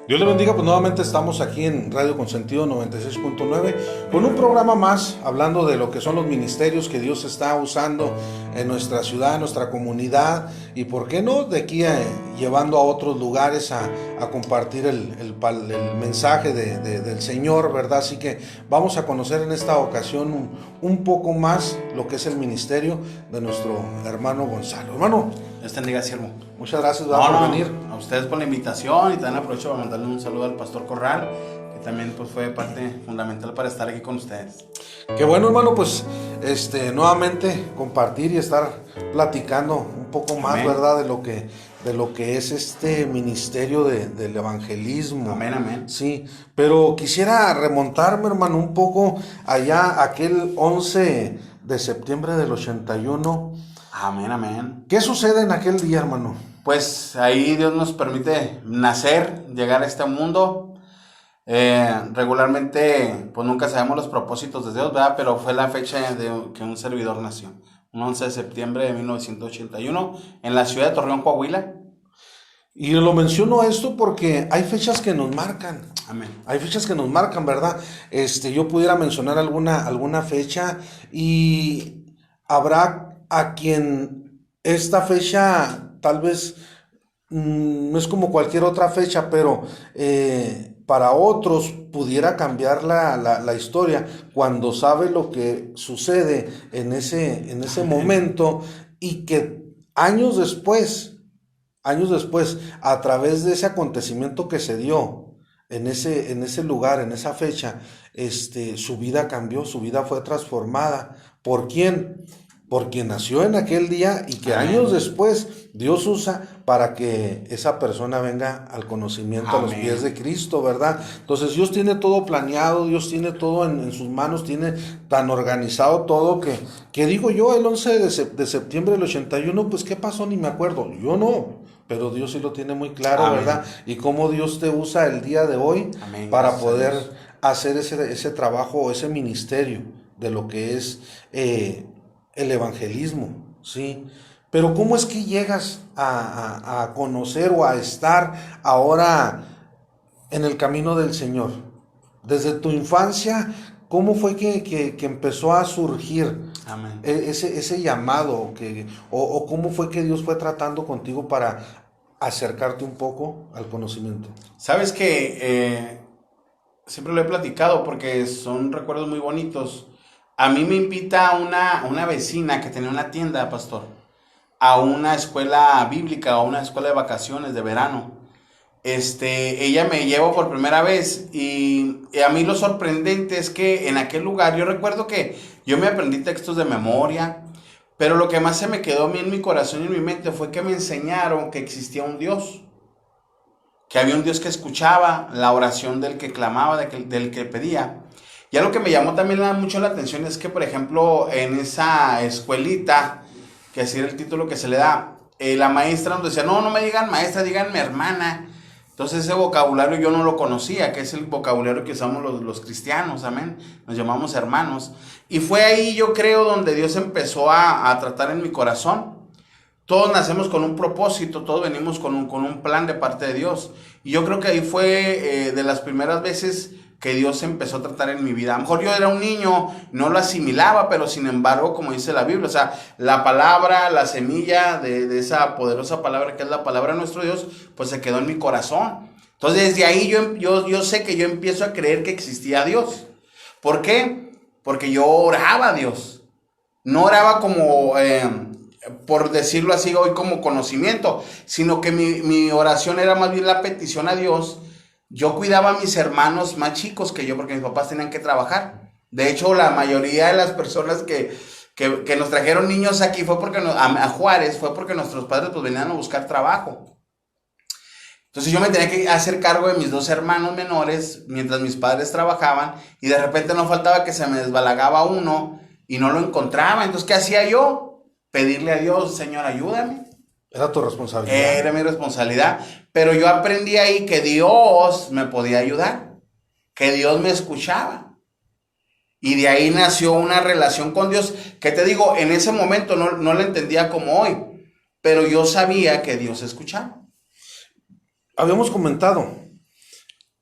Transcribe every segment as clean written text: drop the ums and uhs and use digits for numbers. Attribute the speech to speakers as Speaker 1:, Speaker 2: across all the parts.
Speaker 1: Dios le bendiga, pues nuevamente estamos aquí en Radio Consentido 96.9 con un programa más hablando de lo que son los ministerios que Dios está usando en nuestra ciudad, en nuestra comunidad y por qué no de aquí llevando a otros lugares a compartir el mensaje del Señor, ¿verdad? Así que vamos a conocer en esta ocasión un poco más lo que es el ministerio de nuestro hermano Gonzalo. Hermano,
Speaker 2: Dios te bendiga, siervo.
Speaker 1: muchas gracias por venir.
Speaker 2: A ustedes por la invitación y también aprovecho para mandarle un saludo al pastor Corral, que también pues, fue parte fundamental para estar aquí con ustedes.
Speaker 1: Qué bueno, hermano, pues nuevamente compartir y estar platicando un poco más,
Speaker 2: Amén.
Speaker 1: ¿verdad? De lo que es este ministerio del evangelismo.
Speaker 2: Amén, amén.
Speaker 1: Sí, pero quisiera remontarme, hermano, un poco allá, aquel 11 de septiembre del 81.
Speaker 2: Amén, amén.
Speaker 1: ¿Qué sucede en aquel día, hermano?
Speaker 2: Pues ahí Dios nos permite nacer, llegar a este mundo. Regularmente, pues nunca sabemos los propósitos de Dios, ¿verdad? Pero fue la fecha de que un servidor nació. Un 11 de septiembre de 1981 en la ciudad de Torreón, Coahuila.
Speaker 1: Y lo menciono esto porque hay fechas que nos marcan.
Speaker 2: Amén.
Speaker 1: Hay fechas que nos marcan, ¿verdad? Yo pudiera mencionar alguna fecha y habrá a quien esta fecha tal vez no es como cualquier otra fecha, pero para otros pudiera cambiar la historia cuando sabe lo que sucede en ese momento y que años después, a través de ese acontecimiento que se dio en ese lugar, en esa fecha, su vida cambió, su vida fue transformada. ¿Por quién? Por quien nació en aquel día y que
Speaker 2: Amén.
Speaker 1: años después Dios usa para que esa persona venga al conocimiento a los
Speaker 2: Amén.
Speaker 1: pies de Cristo, ¿verdad? Entonces Dios tiene todo planeado, Dios tiene todo en sus manos, tiene tan organizado todo que digo yo, el 11 de septiembre del 81, pues ¿qué pasó? Ni me acuerdo, yo no, pero Dios sí lo tiene muy claro,
Speaker 2: Amén.
Speaker 1: ¿verdad? Y cómo Dios te usa el día de hoy
Speaker 2: Amén.
Speaker 1: para
Speaker 2: Gracias a
Speaker 1: poder
Speaker 2: Dios.
Speaker 1: hacer ese trabajo, ese ministerio de lo que es el evangelismo, ¿sí? Pero ¿cómo es que llegas a conocer o a estar ahora en el camino del Señor? Desde tu infancia, ¿cómo fue que empezó a surgir
Speaker 2: Amén.
Speaker 1: ese llamado? O cómo fue que Dios fue tratando contigo para acercarte un poco al conocimiento?
Speaker 2: Sabes que siempre lo he platicado porque son recuerdos muy bonitos. A mí me invita una vecina que tenía una tienda, pastor, a una escuela bíblica, a una escuela de vacaciones de verano. Ella me llevó por primera vez y a mí lo sorprendente es que en aquel lugar, yo recuerdo que yo me aprendí textos de memoria, pero lo que más se me quedó a mí en mi corazón y en mi mente fue que me enseñaron que existía un Dios, que había un Dios que escuchaba la oración del que clamaba, del que pedía. Y algo que me llamó también mucho la atención es que, por ejemplo, en esa escuelita, que así era el título que se le da, la maestra nos decía, no me digan maestra, díganme hermana. Entonces ese vocabulario yo no lo conocía, que es el vocabulario que usamos los cristianos, amén. Nos llamamos hermanos. Y fue ahí, yo creo, donde Dios empezó a tratar en mi corazón. Todos nacemos con un propósito, todos venimos con un plan de parte de Dios. Y yo creo que ahí fue de las primeras veces que Dios empezó a tratar en mi vida. A lo mejor yo era un niño, no lo asimilaba, pero sin embargo, como dice la Biblia, o sea, la palabra, la semilla de esa poderosa palabra que es la palabra de nuestro Dios, pues se quedó en mi corazón. Entonces desde ahí yo sé que yo empiezo a creer que existía Dios. ¿Por qué? Porque yo oraba a Dios. No oraba como... por decirlo así hoy como conocimiento, sino que mi oración era más bien la petición a Dios. Yo cuidaba a mis hermanos más chicos que yo porque mis papás tenían que trabajar. De hecho, la mayoría de las personas que nos trajeron niños aquí fue porque a Juárez, fue porque nuestros padres pues venían a buscar trabajo. Entonces yo me tenía que hacer cargo de mis dos hermanos menores mientras mis padres trabajaban y de repente no faltaba que se me desbalagaba uno y no lo encontraba. Entonces, ¿qué hacía yo? Pedirle a Dios, Señor, ayúdame.
Speaker 1: Era tu responsabilidad.
Speaker 2: Era mi responsabilidad. Pero yo aprendí ahí que Dios me podía ayudar, que Dios me escuchaba. Y de ahí nació una relación con Dios, que te digo, en ese momento no la entendía como hoy, pero yo sabía que Dios escuchaba.
Speaker 1: Habíamos comentado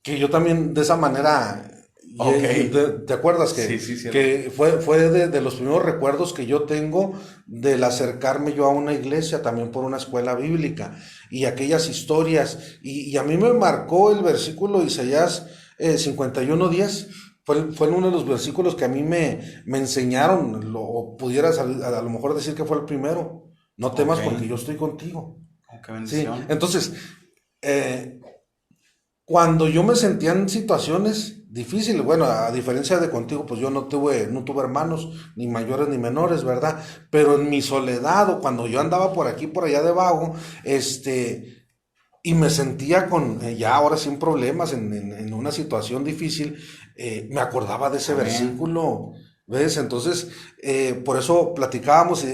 Speaker 1: que yo también de esa manera,
Speaker 2: Ok.
Speaker 1: ¿te acuerdas
Speaker 2: Sí, sí, cierto.
Speaker 1: que fue de los primeros recuerdos que yo tengo del acercarme yo a una iglesia, también por una escuela bíblica, y aquellas historias, y a mí me marcó el versículo de Isaías 51:10. Fue uno de los versículos que a mí me enseñaron, o pudieras a lo mejor decir que fue el primero. No
Speaker 2: Ok.
Speaker 1: temas porque yo estoy contigo.
Speaker 2: Oh, qué
Speaker 1: Sí,
Speaker 2: bendición.
Speaker 1: entonces, eh, cuando yo me sentía en situaciones difíciles, bueno, a diferencia de contigo, pues yo no tuve hermanos, ni mayores ni menores, ¿verdad? Pero en mi soledad, o cuando yo andaba por aquí, por allá debajo, y me sentía ya ahora sin problemas, en una situación difícil, me acordaba de ese
Speaker 2: Amén.
Speaker 1: versículo, ¿ves? Entonces, por eso platicábamos,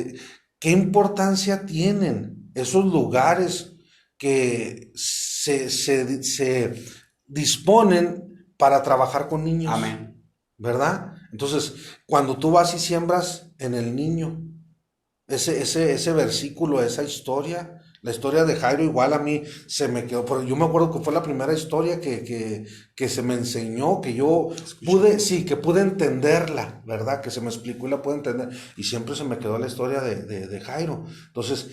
Speaker 1: qué importancia tienen esos lugares que se disponen para trabajar con niños,
Speaker 2: Amén.
Speaker 1: ¿verdad? Entonces, cuando tú vas y siembras en el niño, ese versículo, esa historia, la historia de Jairo igual a mí se me quedó, yo me acuerdo que fue la primera historia que se me enseñó, que yo
Speaker 2: Escucha.
Speaker 1: sí, que pude entenderla, ¿verdad? Que se me explicó y la pude entender, y siempre se me quedó la historia de Jairo. Entonces,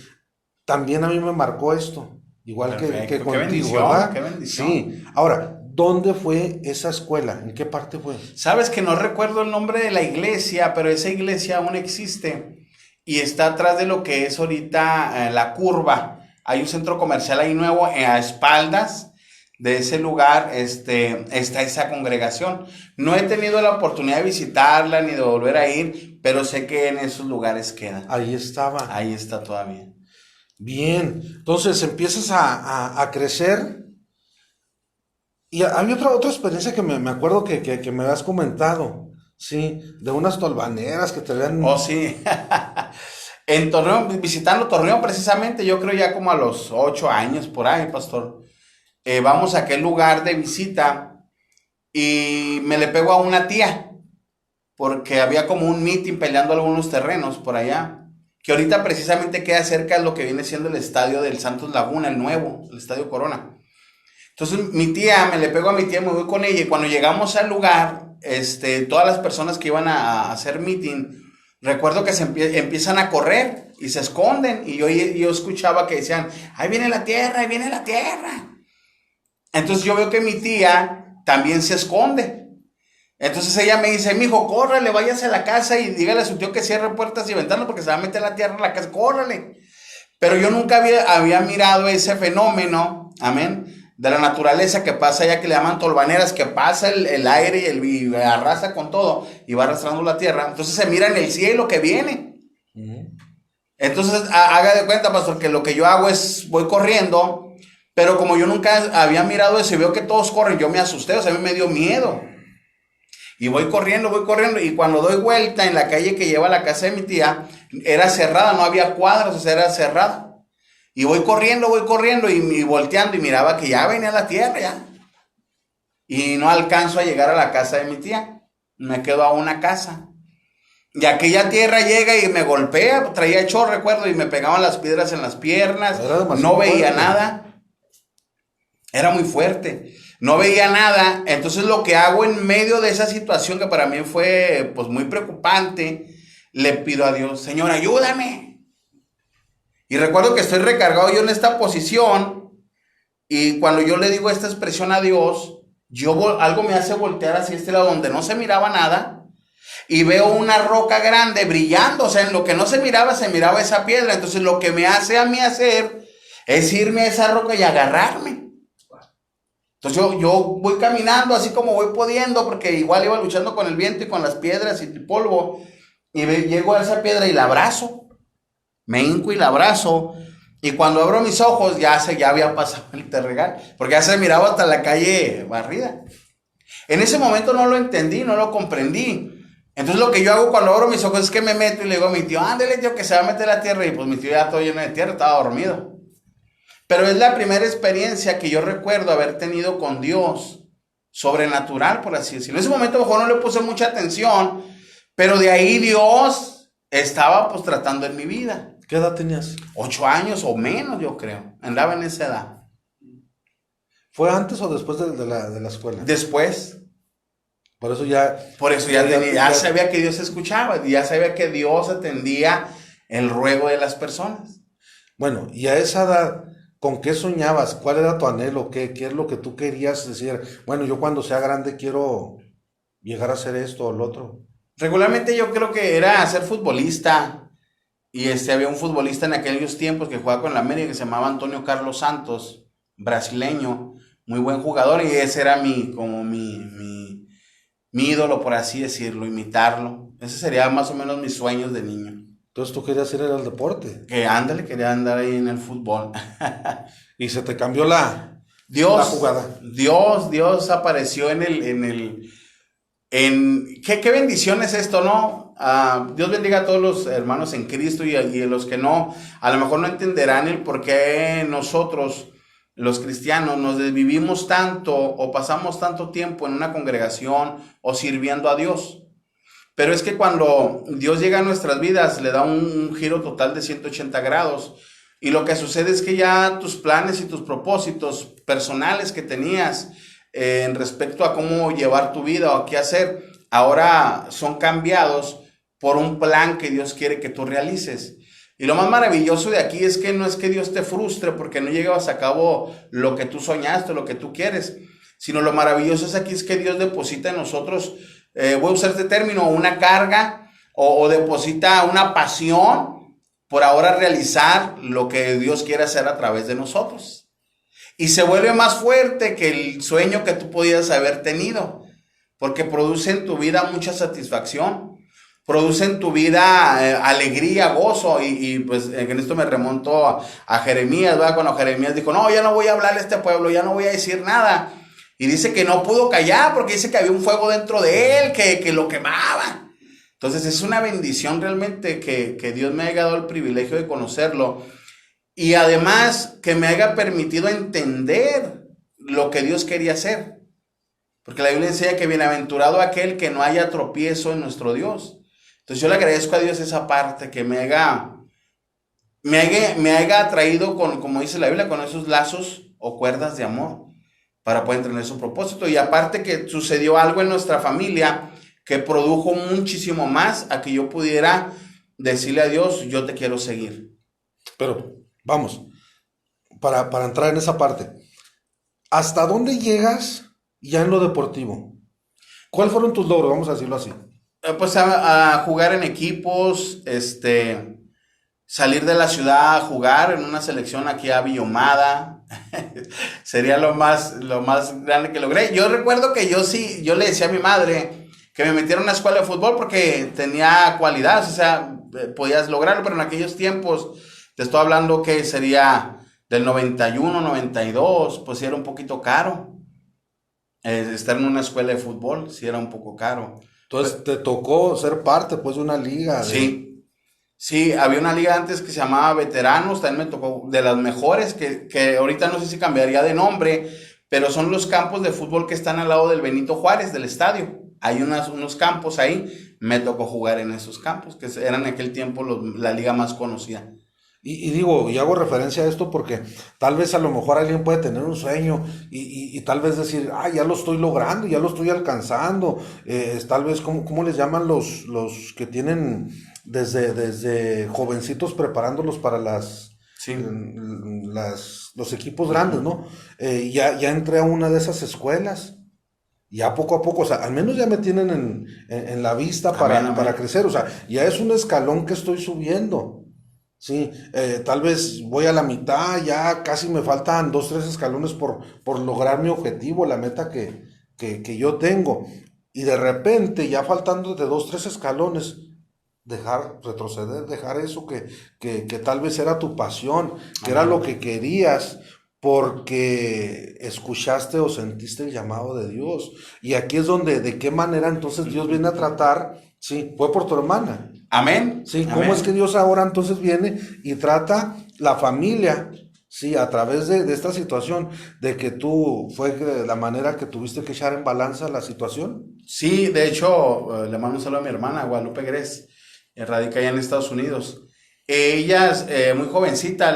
Speaker 1: también a mí me marcó esto, igual que
Speaker 2: Perfecto. Qué
Speaker 1: contigo,
Speaker 2: bendición, qué
Speaker 1: ¿verdad?
Speaker 2: bendición.
Speaker 1: Sí. Ahora, ¿dónde fue esa escuela? ¿En qué parte fue?
Speaker 2: Sabes que no recuerdo el nombre de la iglesia, pero esa iglesia aún existe y está atrás de lo que es ahorita la curva. Hay un centro comercial ahí nuevo, a espaldas de ese lugar, está esa congregación. No he tenido la oportunidad de visitarla ni de volver a ir, pero sé que en esos lugares queda.
Speaker 1: Ahí estaba.
Speaker 2: Ahí está todavía.
Speaker 1: Bien, entonces empiezas a crecer. Y había otra experiencia que me acuerdo que me habías comentado, sí, de unas tolvaneras que te
Speaker 2: Oh,
Speaker 1: habían...
Speaker 2: sí. En Torreón, visitando Torreón precisamente, yo creo ya como a los 8 años por ahí, pastor. Vamos a aquel lugar de visita y me le pego a una tía, porque había como un meeting peleando algunos terrenos por allá, que ahorita precisamente queda cerca de lo que viene siendo el estadio del Santos Laguna, el nuevo, el estadio Corona. Entonces mi tía, me le pego a mi tía, me voy con ella y cuando llegamos al lugar, todas las personas que iban a hacer meeting, recuerdo que empiezan a correr y se esconden y yo escuchaba que decían, ahí viene la tierra, ahí viene la tierra. Entonces yo veo que mi tía también se esconde. Entonces ella me dice, mijo, córrele, váyase a la casa y dígale a su tío que cierre puertas y ventanas porque se va a meter la tierra en la casa, córrele. Pero yo nunca había mirado ese fenómeno, amén, de la naturaleza que pasa allá, que le llaman tolvaneras, que pasa el aire y arrasa con todo y va arrastrando la tierra. Entonces se mira en el cielo que viene.
Speaker 1: Ujú.
Speaker 2: Entonces haga de cuenta, pastor, que lo que yo hago es voy corriendo, pero como yo nunca había mirado eso y veo que todos corren, yo me asusté, o sea, a mí me dio miedo. Y voy corriendo, y cuando doy vuelta en la calle que lleva a la casa de mi tía, era cerrada, no había cuadros, o sea, era cerrada. Y voy corriendo y volteando y miraba que ya venía la tierra ya. Y no alcanzo a llegar a la casa de mi tía. Me quedo a una casa. Y aquella tierra llega y me golpea, traía chorro, recuerdo, y me pegaban las piedras en las piernas,
Speaker 1: Era
Speaker 2: no
Speaker 1: demasiado
Speaker 2: veía
Speaker 1: fuerte.
Speaker 2: nada, era muy fuerte, no veía nada. Entonces lo que hago en medio de esa situación que para mí fue pues muy preocupante, le pido a Dios, Señor, ayúdame. Y recuerdo que estoy recargado yo en esta posición y cuando yo le digo esta expresión a Dios, algo me hace voltear hacia este lado donde no se miraba nada y veo una roca grande brillando, o sea, en lo que no se miraba esa piedra. Entonces lo que me hace a mí hacer es irme a esa roca y agarrarme. Entonces yo voy caminando así como voy pudiendo, porque igual iba luchando con el viento y con las piedras y el polvo, y llego a esa piedra y la abrazo, me hinco y la abrazo, y cuando abro mis ojos ya había pasado el terregal, porque ya se miraba hasta la calle barrida. En ese momento no lo entendí, no lo comprendí. Entonces lo que yo hago cuando abro mis ojos es que me meto y le digo a mi tío, ándale tío, que se va a meter la tierra, y pues mi tío ya todo lleno de tierra, estaba dormido. Pero es la primera experiencia que yo recuerdo haber tenido con Dios, sobrenatural, por así decirlo. En ese momento a lo mejor no le puse mucha atención, pero de ahí Dios estaba pues tratando en mi vida.
Speaker 1: ¿Qué edad tenías?
Speaker 2: 8 años o menos, yo creo. Andaba en esa edad.
Speaker 1: ¿Fue antes o después de la escuela?
Speaker 2: Después.
Speaker 1: Por eso ya...
Speaker 2: Ya sabía que Dios escuchaba, ya sabía que Dios atendía el ruego de las personas.
Speaker 1: Bueno, y a esa edad, ¿con qué soñabas? ¿Cuál era tu anhelo? ¿Qué es lo que tú querías decir? Bueno, yo cuando sea grande quiero llegar a hacer esto o lo otro.
Speaker 2: Regularmente yo creo que era ser futbolista. Y había un futbolista en aquellos tiempos que jugaba con la América que se llamaba Antonio Carlos Santos, brasileño, muy buen jugador, y ese era mi ídolo, por así decirlo, imitarlo. Ese sería más o menos mis sueños de niño.
Speaker 1: Entonces tú querías ir al deporte.
Speaker 2: Quería andar ahí en el fútbol.
Speaker 1: Y se te cambió la jugada.
Speaker 2: Dios apareció qué bendición es esto, ¿no? Dios bendiga a todos los hermanos en Cristo y a los que no, a lo mejor no entenderán el por qué nosotros, los cristianos, nos desvivimos tanto o pasamos tanto tiempo en una congregación o sirviendo a Dios. Pero es que cuando Dios llega a nuestras vidas, le da un giro total de 180 grados. Y lo que sucede es que ya tus planes y tus propósitos personales que tenías en respecto a cómo llevar tu vida o qué hacer, ahora son cambiados por un plan que Dios quiere que tú realices. Y lo más maravilloso de aquí es que no es que Dios te frustre porque no llevas a cabo lo que tú soñaste, lo que tú quieres, sino lo maravilloso es aquí es que Dios deposita en nosotros, voy a usar este término, una carga o deposita una pasión por ahora realizar lo que Dios quiere hacer a través de nosotros. Y se vuelve más fuerte que el sueño que tú podías haber tenido, porque produce en tu vida mucha satisfacción, produce en tu vida alegría, gozo, y pues en esto me remonto a Jeremías, ¿verdad? Cuando Jeremías dijo, no, ya no voy a hablarle a este pueblo, ya no voy a decir nada, y dice que no pudo callar, porque dice que había un fuego dentro de él, que lo quemaba. Entonces es una bendición realmente que Dios me haya dado el privilegio de conocerlo, y además que me haya permitido entender lo que Dios quería hacer. Porque la Biblia enseña que bienaventurado aquel que no haya tropiezo en nuestro Dios. Entonces yo le agradezco a Dios esa parte, que me haya traído como dice la Biblia, con esos lazos o cuerdas de amor para poder tener su propósito. Y aparte que sucedió algo en nuestra familia que produjo muchísimo más a que yo pudiera decirle a Dios, yo te quiero seguir.
Speaker 1: Pero vamos, para entrar en esa parte, ¿hasta dónde llegas ya en lo deportivo? ¿Cuáles fueron tus logros? Vamos a decirlo así.
Speaker 2: Pues a jugar en equipos, salir de la ciudad a jugar en una selección aquí a Villomada. Sería lo más grande que logré. Yo recuerdo que yo le decía a mi madre que me metiera en una escuela de fútbol porque tenía cualidades, o sea, podías lograrlo, pero en aquellos tiempos, te estoy hablando que sería del 91, 92, pues sí era un poquito caro. Estar en una escuela de fútbol sí era un poco caro.
Speaker 1: Entonces te tocó ser parte pues de una liga.
Speaker 2: Sí, había una liga antes que se llamaba Veteranos, también me tocó de las mejores, que ahorita no sé si cambiaría de nombre, pero son los campos de fútbol que están al lado del Benito Juárez, del estadio. Hay unos campos ahí, me tocó jugar en esos campos, que eran en aquel tiempo la liga más conocida.
Speaker 1: Y digo, y hago referencia a esto porque tal vez a lo mejor alguien puede tener un sueño y tal vez decir, ya lo estoy logrando, ya lo estoy alcanzando. Tal vez, ¿cómo les llaman los que tienen desde jovencitos preparándolos para los equipos grandes, ¿no? Ya entré a una de esas escuelas. Ya poco a poco, o sea, al menos ya me tienen en la vista para crecer, o sea, ya es un escalón que estoy subiendo. Sí, tal vez voy a la mitad, ya casi me faltan 2, 3 escalones por lograr mi objetivo, la meta que yo tengo. Y de repente, ya faltando de 2, 3 escalones, retroceder, dejar eso que tal vez era tu pasión, que era lo que querías, porque escuchaste o sentiste el llamado de Dios. Y aquí es donde, de qué manera entonces Dios viene a tratar. Sí, fue por tu hermana.
Speaker 2: Amén.
Speaker 1: Sí, ¿cómo es que Dios ahora entonces viene y trata la familia? Sí, a través de esta situación, de que fue la manera que tuviste que echar en balanza la situación.
Speaker 2: Sí, de hecho, le mando un saludo a mi hermana, Guadalupe Gres, radica allá en Estados Unidos. Ella es muy jovencita,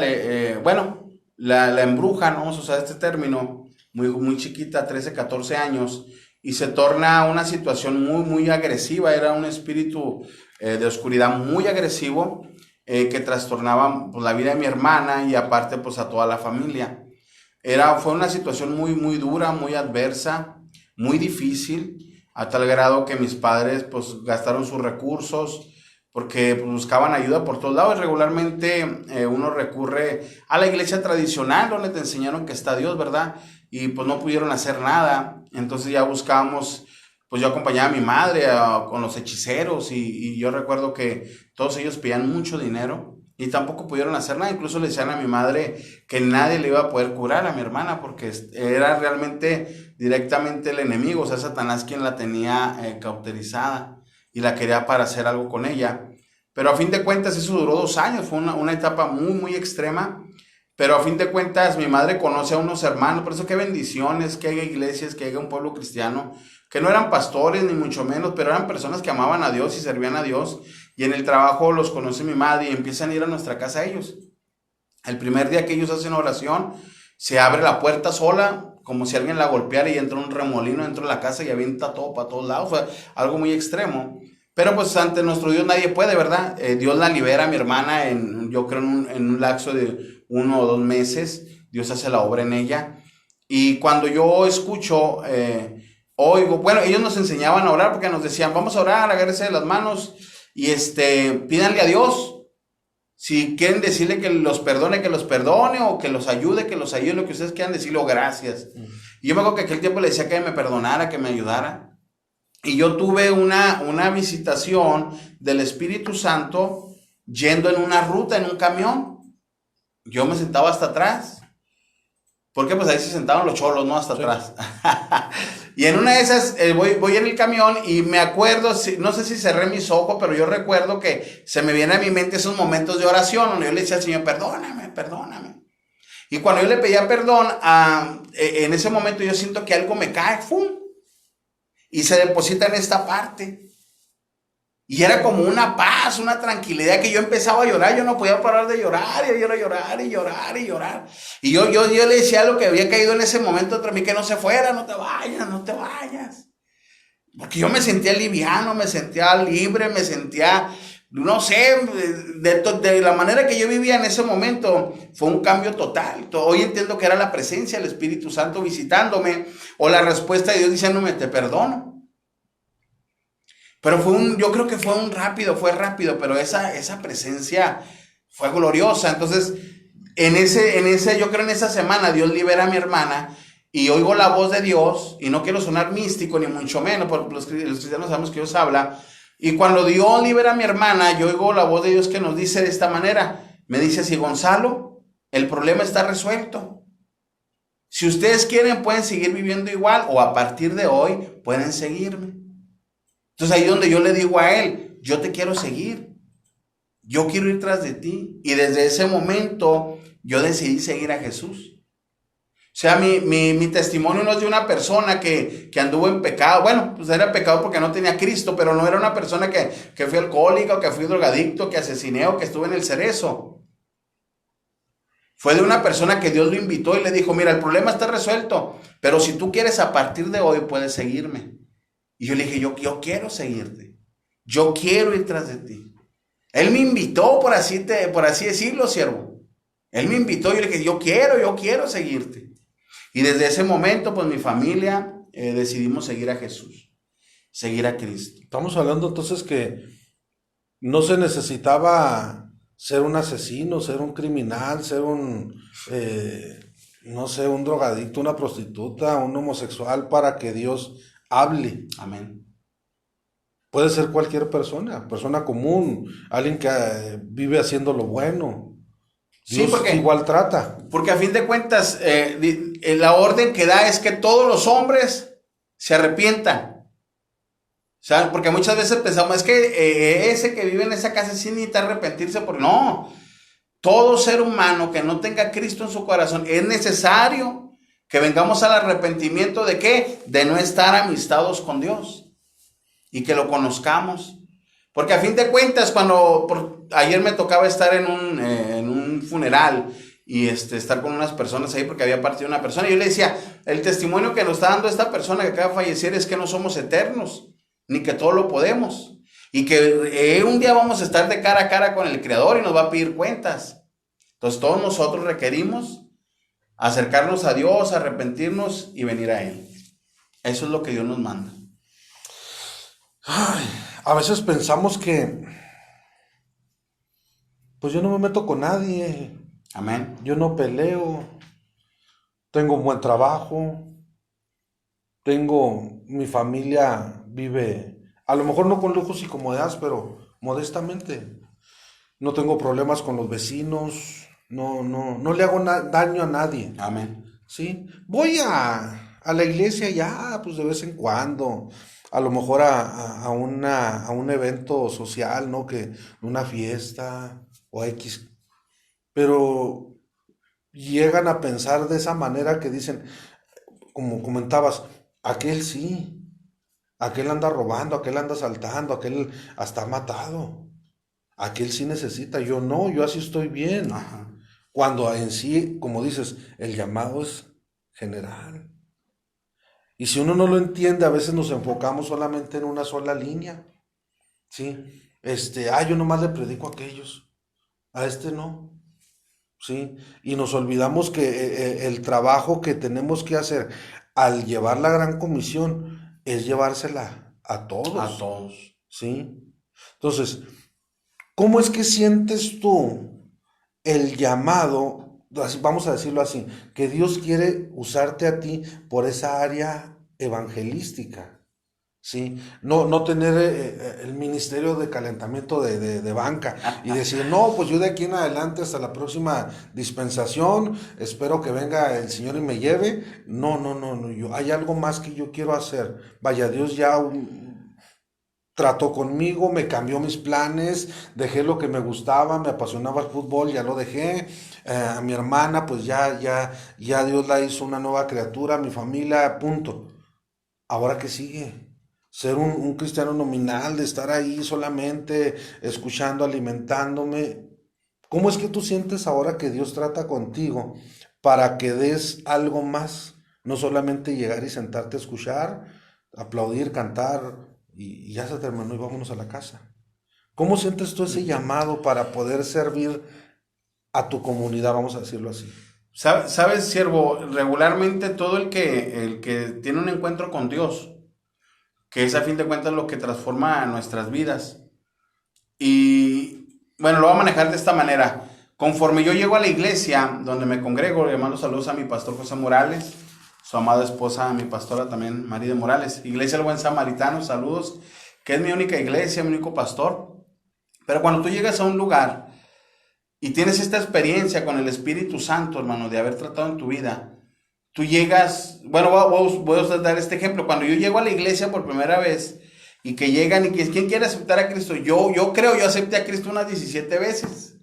Speaker 2: la embrujan, vamos a usar este término, muy chiquita, 13, 14 años, y se torna una situación muy agresiva. Era un espíritu de oscuridad muy agresivo, que trastornaba pues, la vida de mi hermana y aparte pues a toda la familia. Fue una situación muy dura, muy adversa, muy difícil, a tal grado que mis padres pues gastaron sus recursos porque pues, buscaban ayuda por todos lados. Regularmente uno recurre a la iglesia tradicional donde te enseñaron que está Dios, ¿verdad? Y pues no pudieron hacer nada. Entonces ya buscábamos, pues yo acompañaba a mi madre con los hechiceros y yo recuerdo que todos ellos pedían mucho dinero y tampoco pudieron hacer nada. Incluso le decían a mi madre que nadie le iba a poder curar a mi hermana porque era realmente directamente el enemigo, o sea, Satanás quien la tenía cauterizada y la quería para hacer algo con ella. Pero a fin de cuentas eso duró 2 años, fue una etapa muy extrema. Pero a fin de cuentas mi madre conoce a unos hermanos, por eso qué bendiciones que haya iglesias, que haya un pueblo cristiano, que no eran pastores ni mucho menos, pero eran personas que amaban a Dios y servían a Dios. Y en el trabajo los conoce mi madre y empiezan a ir a nuestra casa ellos. El primer día que ellos hacen oración, se abre la puerta sola, como si alguien la golpeara y entra un remolino dentro de la casa y avienta todo para todos lados. Fue algo muy extremo. Pero pues ante nuestro Dios nadie puede, ¿verdad? Dios la libera a mi hermana yo creo en un lapso de 1 o 2 meses. Dios hace la obra en ella. Y cuando yo escucho, oigo, bueno, ellos nos enseñaban a orar porque nos decían, vamos a orar, agárrense de las manos y pídanle a Dios. Si quieren decirle que los perdone, o que los ayude, lo que ustedes quieran decirle, o gracias. Y yo me acuerdo que aquel tiempo le decía que me perdonara, que me ayudara. Y yo tuve una visitación del Espíritu Santo yendo en una ruta, en un camión. Yo me sentaba hasta atrás. Porque pues ahí se sentaban los cholos, ¿no? Hasta atrás. Y en una de esas voy en el camión y me acuerdo, no sé si cerré mis ojos, pero yo recuerdo que se me vienen a mi mente esos momentos de oración donde yo le decía al Señor, perdóname. Y cuando yo le pedía perdón, en ese momento yo siento que algo me cae, ¡fum! Y se deposita en esta parte. Y era como una paz, una tranquilidad que yo empezaba a llorar, yo no podía parar de llorar, y yo era llorar. Y yo le decía lo que había caído en ese momento entre mí, que no se fuera, no te vayas. Porque yo me sentía liviano, me sentía libre, me sentía, no sé, de la manera que yo vivía en ese momento, fue un cambio total. Hoy entiendo que era la presencia del Espíritu Santo visitándome, o la respuesta de Dios diciéndome, te perdono. Pero yo creo que fue rápido, pero esa presencia fue gloriosa. Entonces, yo creo en esa semana, Dios libera a mi hermana y oigo la voz de Dios, y no quiero sonar místico ni mucho menos, porque los cristianos sabemos que Dios habla. Y cuando Dios libera a mi hermana, yo oigo la voz de Dios que nos dice de esta manera. Me dice así, Gonzalo, el problema está resuelto. Si ustedes quieren, pueden seguir viviendo igual, o a partir de hoy pueden seguirme. Entonces ahí es donde yo le digo a él, yo te quiero seguir, yo quiero ir tras de ti. Y desde ese momento yo decidí seguir a Jesús. O sea, mi testimonio no es de una persona que anduvo en pecado. Bueno, pues era pecado porque no tenía a Cristo, pero no era una persona que fue alcohólica, o que fue drogadicto, que asesiné, o que estuvo en el cerezo. Fue de una persona que Dios lo invitó y le dijo, mira, el problema está resuelto, pero si tú quieres, a partir de hoy puedes seguirme. Y yo le dije, yo quiero seguirte. Yo quiero ir tras de ti. Él me invitó, por así decirlo, siervo. Él me invitó y yo le dije, yo quiero seguirte. Y desde ese momento, pues mi familia decidimos seguir a Jesús. Seguir a Cristo.
Speaker 1: Estamos hablando entonces que no se necesitaba ser un asesino, ser un criminal, ser no sé, un drogadicto, una prostituta, un homosexual para que Dios hable.
Speaker 2: Amén.
Speaker 1: Puede ser cualquier persona común, alguien que vive haciendo lo bueno. Dios igual trata.
Speaker 2: Porque a fin de cuentas, la orden que da es que todos los hombres se arrepientan. O sea, porque muchas veces pensamos, es que ese que vive en esa casa sí necesita arrepentirse, porque no. Todo ser humano que no tenga a Cristo en su corazón, es necesario que vengamos al arrepentimiento ¿de qué? De no estar amistados con Dios y que lo conozcamos. Porque a fin de cuentas, ayer me tocaba estar en un funeral y estar con unas personas ahí porque había partido una persona. Y yo le decía, el testimonio que nos está dando esta persona que acaba de fallecer es que no somos eternos, ni que todo lo podemos. Y que un día vamos a estar de cara a cara con el Creador y nos va a pedir cuentas. Entonces todos nosotros requerimos acercarnos a Dios, arrepentirnos y venir a Él. Eso es lo que Dios nos manda.
Speaker 1: Ay, a veces pensamos que, pues yo no me meto con nadie,
Speaker 2: Amén.
Speaker 1: yo no peleo, tengo un buen trabajo, mi familia vive, a lo mejor no con lujos y comodidades, pero modestamente. No tengo problemas con los vecinos, no le hago daño a nadie.
Speaker 2: Amén.
Speaker 1: ¿Sí? Voy a la iglesia ya, pues de vez en cuando, a lo mejor a un evento social, ¿no? Que una fiesta o X, pero llegan a pensar de esa manera que dicen, como comentabas, aquel sí, aquel anda robando, aquel anda asaltando, aquel hasta ha matado, aquel sí necesita, yo no, yo así estoy bien.
Speaker 2: Ajá.
Speaker 1: Cuando en sí, como dices, el llamado es general. Y si uno no lo entiende, a veces nos enfocamos solamente en una sola línea. ¿Sí? Yo nomás le predico a aquellos, a este no. ¿Sí? Y nos olvidamos que el trabajo que tenemos que hacer al llevar la gran comisión es llevársela a todos.
Speaker 2: A todos.
Speaker 1: ¿Sí? Entonces, ¿cómo es que sientes tú el llamado, vamos a decirlo así, que Dios quiere usarte a ti por esa área evangelística? ¿Sí? No tener el ministerio de calentamiento de banca y decir, no, pues yo de aquí en adelante hasta la próxima dispensación, espero que venga el Señor y me lleve. No, hay algo más que yo quiero hacer. Vaya, Dios ya trató conmigo, me cambió mis planes, dejé lo que me gustaba, me apasionaba el fútbol, ya lo dejé. A mi hermana, pues ya Dios la hizo una nueva criatura, mi familia, punto. ¿Ahora qué sigue? Ser un cristiano nominal, de estar ahí solamente escuchando, alimentándome. ¿Cómo es que tú sientes ahora que Dios trata contigo para que des algo más? No solamente llegar y sentarte a escuchar, aplaudir, cantar y ya se terminó y vámonos a la casa. ¿Cómo sientes tú ese llamado para poder servir a tu comunidad, vamos a decirlo así?
Speaker 2: ¿Sabes, siervo? Regularmente todo el que tiene un encuentro con Dios, que es a fin de cuentas lo que transforma nuestras vidas. Y bueno, lo voy a manejar de esta manera. Conforme yo llego a la iglesia donde me congrego, le mando saludos a mi pastor José Morales, su amada esposa, mi pastora también, María de Morales. Iglesia del Buen Samaritano, saludos, que es mi única iglesia, mi único pastor. Pero cuando tú llegas a un lugar y tienes esta experiencia con el Espíritu Santo, hermano, de haber tratado en tu vida, tú llegas, bueno, voy a dar este ejemplo. Cuando yo llego a la iglesia por primera vez y que llegan y que ¿quién quiere aceptar a Cristo? Yo acepté a Cristo unas 17 veces.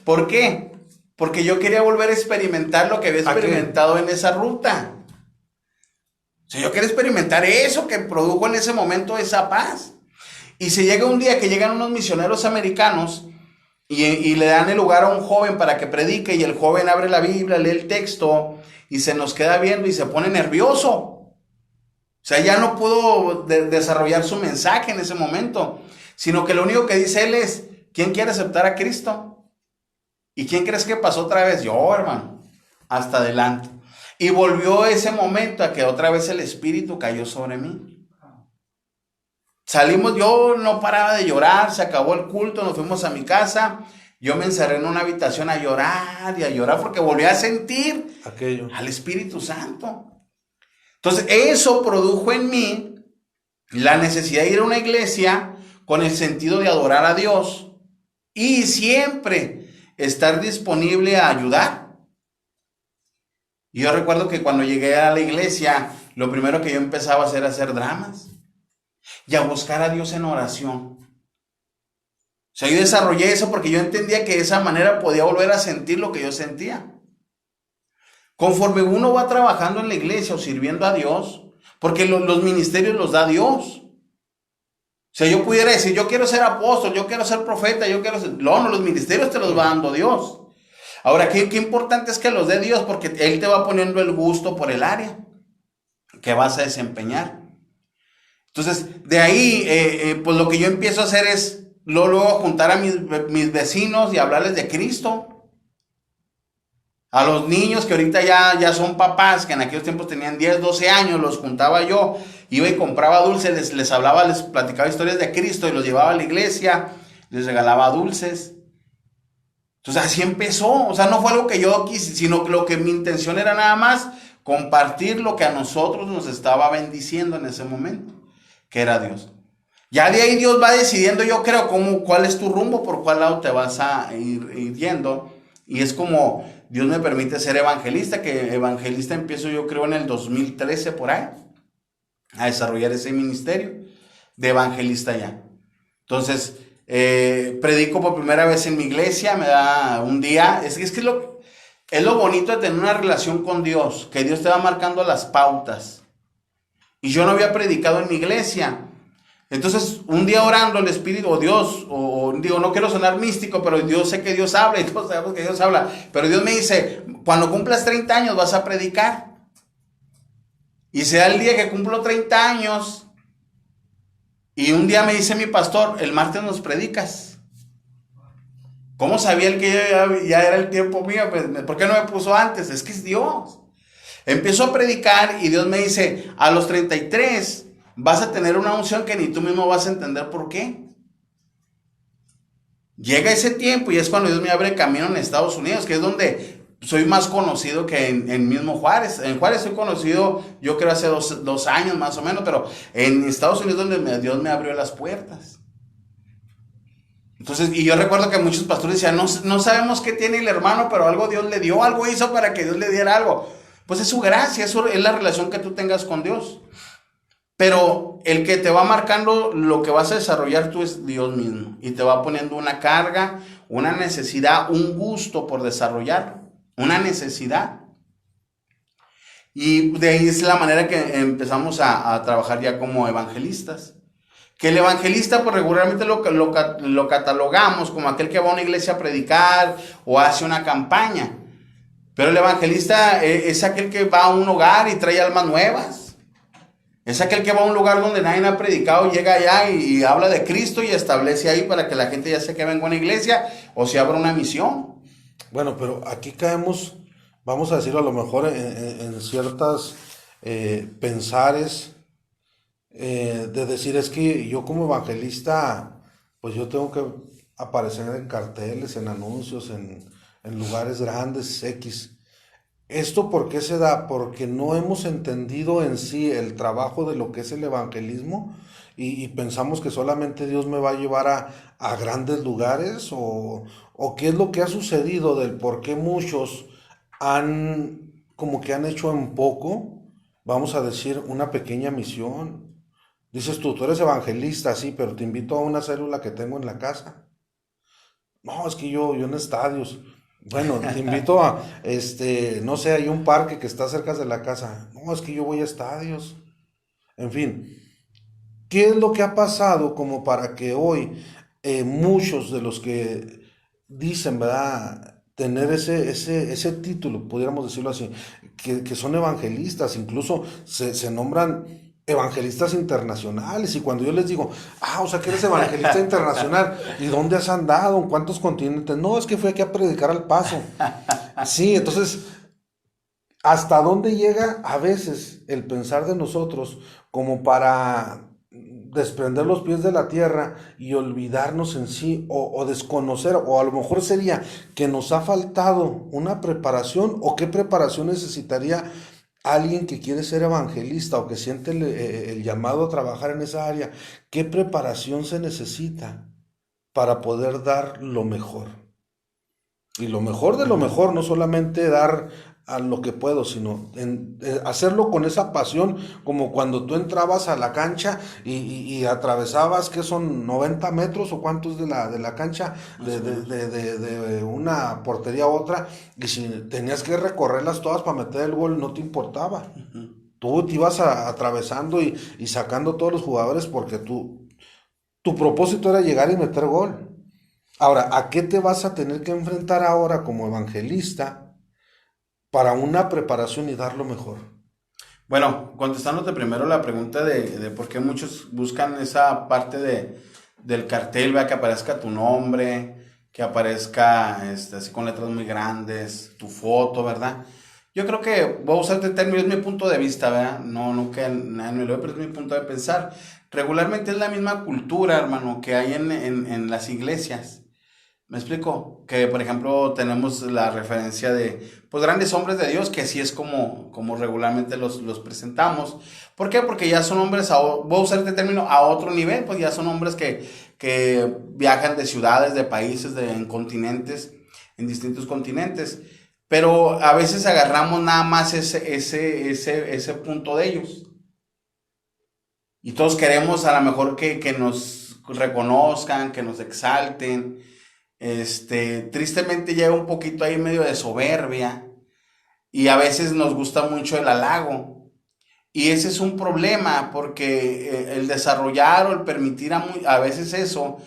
Speaker 2: ¿Por qué? Porque yo quería volver a experimentar lo que había experimentado en esa ruta. O sea, yo quería experimentar eso que produjo en ese momento esa paz. Y se llega un día que llegan unos misioneros americanos y le dan el lugar a un joven para que predique, y el joven abre la Biblia, lee el texto y se nos queda viendo y se pone nervioso. O sea, ya no pudo desarrollar su mensaje en ese momento, sino que lo único que dice él es, ¿quién quiere aceptar a Cristo? ¿Y quién crees que pasó otra vez? Yo, hermano, hasta adelante. Y volvió ese momento a que otra vez el Espíritu cayó sobre mí. Salimos, yo no paraba de llorar, se acabó el culto, nos fuimos a mi casa, yo me encerré en una habitación a llorar y a llorar porque volví a sentir
Speaker 1: aquello
Speaker 2: al Espíritu Santo. Entonces eso produjo en mí la necesidad de ir a una iglesia con el sentido de adorar a Dios y siempre estar disponible a ayudar. Y yo recuerdo que cuando llegué a la iglesia, lo primero que yo empezaba a hacer era hacer dramas y a buscar a Dios en oración. O sea, yo desarrollé eso porque yo entendía que de esa manera podía volver a sentir lo que yo sentía. Conforme uno va trabajando en la iglesia o sirviendo a Dios, porque los ministerios los da Dios. O sea, yo pudiera decir, yo quiero ser apóstol, yo quiero ser profeta, yo quiero ser... No, los ministerios te los va dando Dios. Ahora, qué importante es que los dé Dios, porque Él te va poniendo el gusto por el área que vas a desempeñar. Entonces, de ahí, pues lo que yo empiezo a hacer es luego juntar a mis vecinos y hablarles de Cristo. A los niños que ahorita ya son papás, que en aquellos tiempos tenían 10, 12 años, los juntaba yo, iba y compraba dulces, les hablaba, les platicaba historias de Cristo y los llevaba a la iglesia, les regalaba dulces. Entonces así empezó, o sea, no fue algo que yo quise, sino que lo que mi intención era nada más compartir lo que a nosotros nos estaba bendiciendo en ese momento, que era Dios. Ya de ahí Dios va decidiendo, yo creo, cuál es tu rumbo, por cuál lado te vas a ir yendo. Y es como Dios me permite ser evangelista, que evangelista empiezo yo creo en el 2013 por ahí, a desarrollar ese ministerio de evangelista ya. Entonces, predico por primera vez en mi iglesia, me da un día, es que es lo bonito de tener una relación con Dios, que Dios te va marcando las pautas. Y yo no había predicado en mi iglesia. Entonces, un día orando el Espíritu, o Dios, o digo, no quiero sonar místico, pero Dios, sé que Dios habla, y todos sabemos que Dios habla, pero Dios me dice, cuando cumplas 30 años vas a predicar. Y sea el día que cumplo 30 años, y un día me dice mi pastor, el martes nos predicas. ¿Cómo sabía él que ya era el tiempo mío? Pues, ¿por qué no me puso antes? Es que es Dios. Empiezo a predicar y Dios me dice, a los 33 vas a tener una unción que ni tú mismo vas a entender por qué. Llega ese tiempo y es cuando Dios me abre camino en Estados Unidos, que es donde soy más conocido que en mismo Juárez. En Juárez soy conocido, yo creo hace dos años más o menos, pero en Estados Unidos donde Dios me abrió las puertas. Entonces, y yo recuerdo que muchos pastores decían, no sabemos qué tiene el hermano, pero algo Dios le dio, algo hizo para que Dios le diera algo. Pues es su gracia, eso es la relación que tú tengas con Dios. Pero el que te va marcando lo que vas a desarrollar tú es Dios mismo. Y te va poniendo una carga, una necesidad, un gusto por desarrollarlo. Una necesidad. Y de ahí es la manera que empezamos a trabajar ya como evangelistas. Que el evangelista, pues regularmente lo catalogamos como aquel que va a una iglesia a predicar o hace una campaña. Pero el evangelista es aquel que va a un hogar y trae almas nuevas. Es aquel que va a un lugar donde nadie ha predicado, llega allá y habla de Cristo y establece ahí para que la gente ya sea que venga a una iglesia o se abra una misión.
Speaker 1: Bueno, pero aquí caemos, vamos a decirlo a lo mejor en ciertas pensares de decir, es que yo como evangelista, pues yo tengo que aparecer en carteles, en anuncios, en lugares grandes, X. ¿Esto por qué se da? Porque no hemos entendido en sí el trabajo de lo que es el evangelismo y pensamos que solamente Dios me va a llevar a grandes lugares o qué es lo que ha sucedido del por qué muchos como que han hecho en poco, vamos a decir, una pequeña misión. Dices tú eres evangelista, sí, pero te invito a una célula que tengo en la casa. No, es que yo en estadios. Bueno, te invito a, no sé, hay un parque que está cerca de la casa. No, es que yo voy a estadios. En fin, ¿qué es lo que ha pasado como para que hoy muchos de los que dicen, ¿verdad? Tener ese título, pudiéramos decirlo así, que son evangelistas, incluso se nombran evangelistas internacionales, y cuando yo les digo, o sea que eres evangelista internacional, ¿y dónde has andado? ¿En cuántos continentes? No, es que fui aquí a predicar al Paso. Sí, entonces, ¿hasta dónde llega a veces el pensar de nosotros como para desprender los pies de la tierra y olvidarnos en sí o desconocer, o a lo mejor sería que nos ha faltado una preparación, o qué preparación necesitaría alguien que quiere ser evangelista o que siente el llamado a trabajar en esa área? ¿Qué preparación se necesita para poder dar lo mejor? Y lo mejor de lo mejor, no solamente dar a lo que puedo, sino hacerlo con esa pasión, como cuando tú entrabas a la cancha y atravesabas, ¿qué son? 90 metros o cuántos de la cancha, de una portería a otra, y si tenías que recorrerlas todas para meter el gol, no te importaba. Tú te ibas atravesando y sacando todos los jugadores porque tu propósito era llegar y meter gol. Ahora, ¿a qué te vas a tener que enfrentar ahora como evangelista para una preparación y dar lo mejor?
Speaker 2: Bueno, contestándote primero la pregunta de por qué muchos buscan esa parte del cartel, vea, que aparezca tu nombre, que aparezca así con letras muy grandes, tu foto, ¿verdad? Yo creo que voy a usar este término, es mi punto de vista, ¿verdad? No que nadie me lo ve, pero es mi punto de pensar. Regularmente es la misma cultura, hermano, que hay en las iglesias. ¿Me explico? Que, por ejemplo, tenemos la referencia de, pues, grandes hombres de Dios, que así es como regularmente los presentamos. ¿Por qué? Porque ya son hombres, voy a usar este término, a otro nivel, pues ya son hombres que viajan de ciudades, de países, en continentes, en distintos continentes. Pero a veces agarramos nada más ese punto de ellos. Y todos queremos a lo mejor que nos reconozcan, que nos exalten. Tristemente llega un poquito ahí medio de soberbia y a veces nos gusta mucho el halago. Y ese es un problema porque el desarrollar o el permitir a veces eso,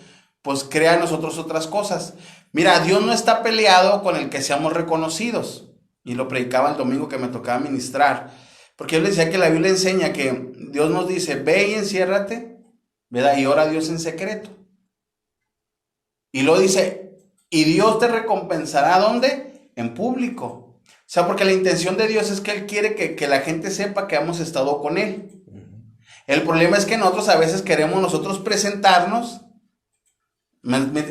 Speaker 2: pues crea en nosotros otras cosas. Mira, Dios no está peleado con el que seamos reconocidos. Y lo predicaba el domingo que me tocaba ministrar. Porque yo le decía que la Biblia enseña que Dios nos dice, ve y enciérrate, ¿verdad? Y ora a Dios en secreto. Y luego dice, y Dios te recompensará, ¿dónde? En público. O sea, porque la intención de Dios es que Él quiere que la gente sepa que hemos estado con Él. El problema es que nosotros a veces queremos nosotros presentarnos,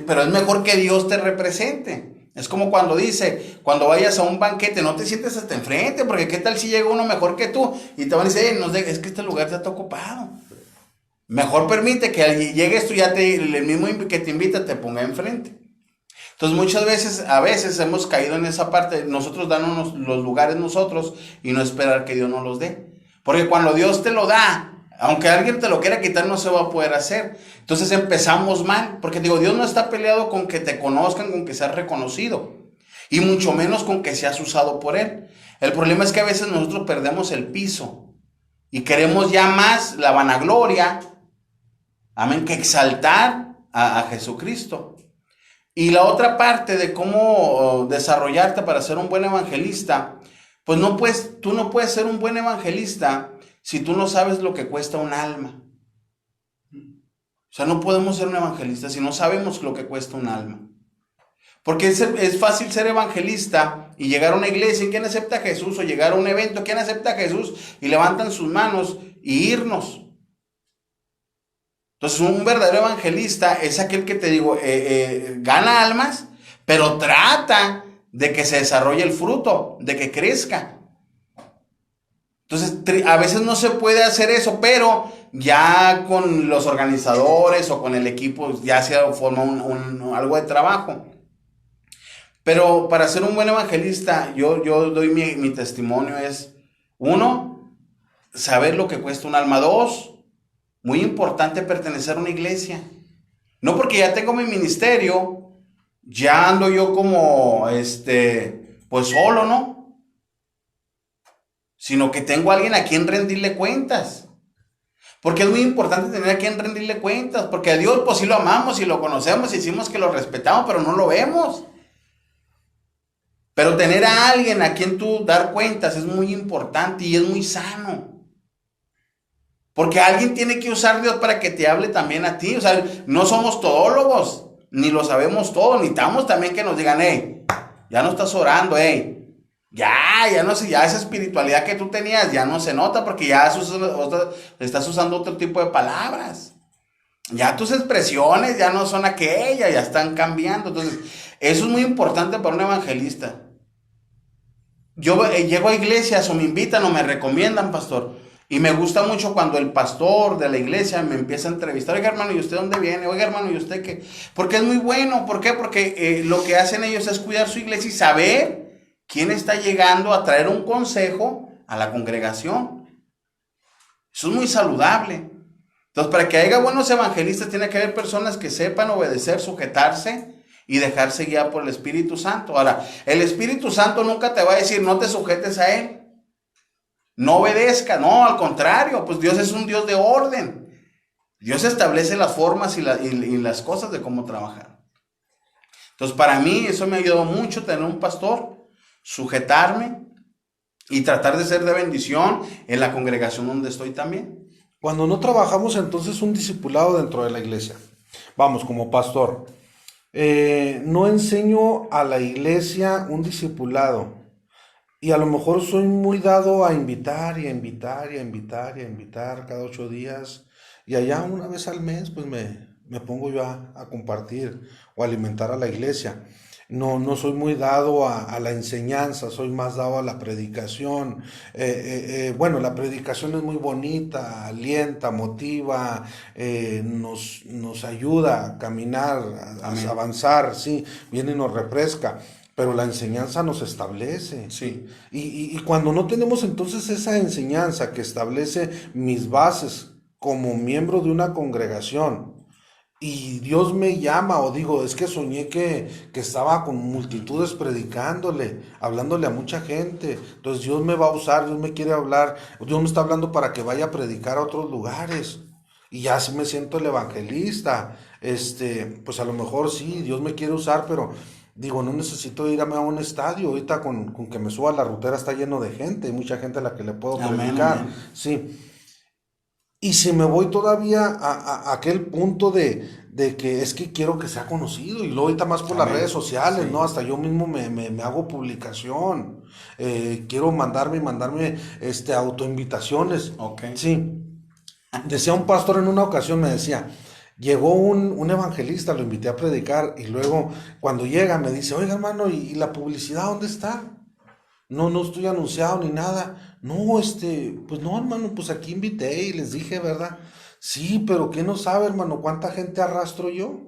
Speaker 2: pero es mejor que Dios te represente. Es como cuando dice, cuando vayas a un banquete, no te sientes hasta enfrente, porque qué tal si llega uno mejor que tú y te van a decir, es que este lugar ya está ocupado. Mejor permite que llegues tú, el mismo que te invita te ponga enfrente. Entonces muchas veces, a veces hemos caído en esa parte, nosotros darnos los lugares nosotros y no esperar que Dios nos los dé. Porque cuando Dios te lo da, aunque alguien te lo quiera quitar, no se va a poder hacer. Entonces empezamos mal, porque digo, Dios no está peleado con que te conozcan, con que seas reconocido, y mucho menos con que seas usado por Él. El problema es que a veces nosotros perdemos el piso y queremos ya más la vanagloria, amén, que exaltar a Jesucristo. Y la otra parte de cómo desarrollarte para ser un buen evangelista, pues tú no puedes ser un buen evangelista si tú no sabes lo que cuesta un alma. O sea, no podemos ser un evangelista si no sabemos lo que cuesta un alma. Porque es fácil ser evangelista y llegar a una iglesia y ¿quién acepta a Jesús? O llegar a un evento, ¿quién acepta a Jesús? Y levantan sus manos y irnos. Entonces, un verdadero evangelista es aquel que te digo, gana almas, pero trata de que se desarrolle el fruto, de que crezca. Entonces, a veces no se puede hacer eso, pero ya con los organizadores o con el equipo ya se forma algo de trabajo. Pero para ser un buen evangelista, yo doy mi testimonio es, uno, saber lo que cuesta un alma. Dos, muy importante pertenecer a una iglesia. No porque ya tengo mi ministerio, ya ando yo como, pues solo, ¿no? Sino que tengo a alguien a quien rendirle cuentas. Porque es muy importante tener a quien rendirle cuentas. Porque a Dios, pues sí lo amamos y lo conocemos y decimos que lo respetamos, pero no lo vemos. Pero tener a alguien a quien tú dar cuentas es muy importante y es muy sano. Porque alguien tiene que usar Dios para que te hable también a ti. O sea, no somos todólogos, ni lo sabemos todo. Necesitamos también que nos digan, ya no estás orando, ya no sé, ya esa espiritualidad que tú tenías ya no se nota porque ya estás usando otro tipo de palabras. Ya tus expresiones ya no son aquellas, ya están cambiando. Entonces, eso es muy importante para un evangelista. Yo llego a iglesias o me invitan o me recomiendan, pastor. Y me gusta mucho cuando el pastor de la iglesia me empieza a entrevistar. Oiga, hermano, ¿y usted dónde viene? Oiga, hermano, ¿y usted qué? Porque es muy bueno. ¿Por qué? Porque lo que hacen ellos es cuidar su iglesia y saber quién está llegando a traer un consejo a la congregación. Eso es muy saludable. Entonces, para que haya buenos evangelistas, tiene que haber personas que sepan obedecer, sujetarse y dejarse guiar por el Espíritu Santo. Ahora, el Espíritu Santo nunca te va a decir, no te sujetes a Él. No obedezca, no, al contrario, pues Dios es un Dios de orden. Dios establece las formas y las cosas de cómo trabajar. Entonces, para mí eso me ayudó mucho tener un pastor, sujetarme y tratar de ser de bendición en la congregación donde estoy también.
Speaker 1: Cuando no trabajamos entonces un discipulado dentro de la iglesia, vamos, como pastor, no enseño a la iglesia un discipulado y a lo mejor soy muy dado a invitar y a invitar y a invitar y a invitar cada 8 días y allá una vez al mes pues me pongo yo a compartir o alimentar a la iglesia. No, no soy muy dado a la enseñanza, soy más dado a la predicación. Bueno, la predicación es muy bonita, alienta, motiva, nos ayuda a caminar, a
Speaker 2: Amén.
Speaker 1: avanzar, sí, viene y nos refresca, pero la enseñanza nos establece.
Speaker 2: Sí,
Speaker 1: Y cuando no tenemos entonces esa enseñanza que establece mis bases como miembro de una congregación, y Dios me llama, o digo, es que soñé que estaba con multitudes predicándole, hablándole a mucha gente. Entonces Dios me va a usar, Dios me quiere hablar, Dios me está hablando para que vaya a predicar a otros lugares. Y ya sí me siento el evangelista. Pues a lo mejor sí, Dios me quiere usar, pero digo, no necesito irme a un estadio. Ahorita con que me suba a la rutera está lleno de gente, hay mucha gente a la que le puedo
Speaker 2: amén,
Speaker 1: predicar.
Speaker 2: amén.
Speaker 1: Sí. Y si me voy todavía a aquel punto de que es que quiero que sea conocido, y luego ahorita más por las redes
Speaker 2: Amén.
Speaker 1: sociales, ¿no?
Speaker 2: Sí,
Speaker 1: Hasta yo mismo me hago publicación. Quiero mandarme autoinvitaciones.
Speaker 2: ok.
Speaker 1: Sí, decía un pastor en una ocasión, me decía, llegó un evangelista, lo invité a predicar, y luego cuando llega me dice, oiga hermano, ¿y la publicidad dónde está? No, no estoy anunciado ni nada. No, pues no, hermano, pues aquí invité y les dije, ¿verdad? Sí, pero ¿qué no sabe, hermano? ¿Cuánta gente arrastro yo?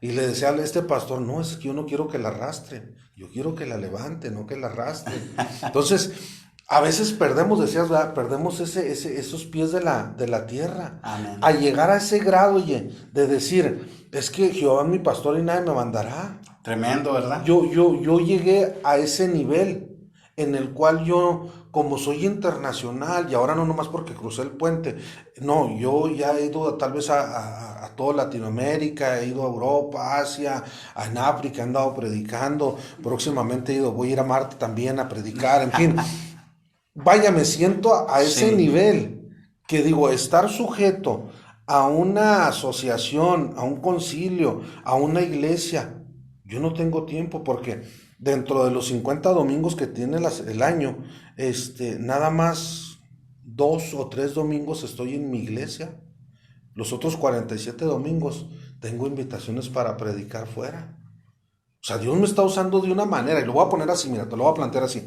Speaker 1: Y le decía a este pastor, no, es que yo no quiero que la arrastre, yo quiero que la levante, no que la arrastre. Entonces, a veces perdemos, decías, ¿verdad? Perdemos esos pies de la tierra.
Speaker 2: Amén.
Speaker 1: A llegar a ese grado, oye, de decir, es que Jehová es mi pastor y nadie me mandará.
Speaker 2: Tremendo, ¿verdad?
Speaker 1: Yo llegué a ese nivel en el cual yo, como soy internacional, y ahora no nomás porque crucé el puente, no, yo ya he ido tal vez a toda Latinoamérica, he ido a Europa, Asia, en África, he andado predicando, próximamente voy a ir a Marte también a predicar, en fin, vaya, me siento a ese
Speaker 2: Sí.
Speaker 1: nivel que digo, estar sujeto a una asociación, a un concilio, a una iglesia, yo no tengo tiempo porque dentro de los 50 domingos que tiene el año, nada más 2 o 3 domingos estoy en mi iglesia. Los otros 47 domingos tengo invitaciones para predicar fuera. O sea, Dios me está usando de una manera, y lo voy a poner así, mira, te lo voy a plantear así.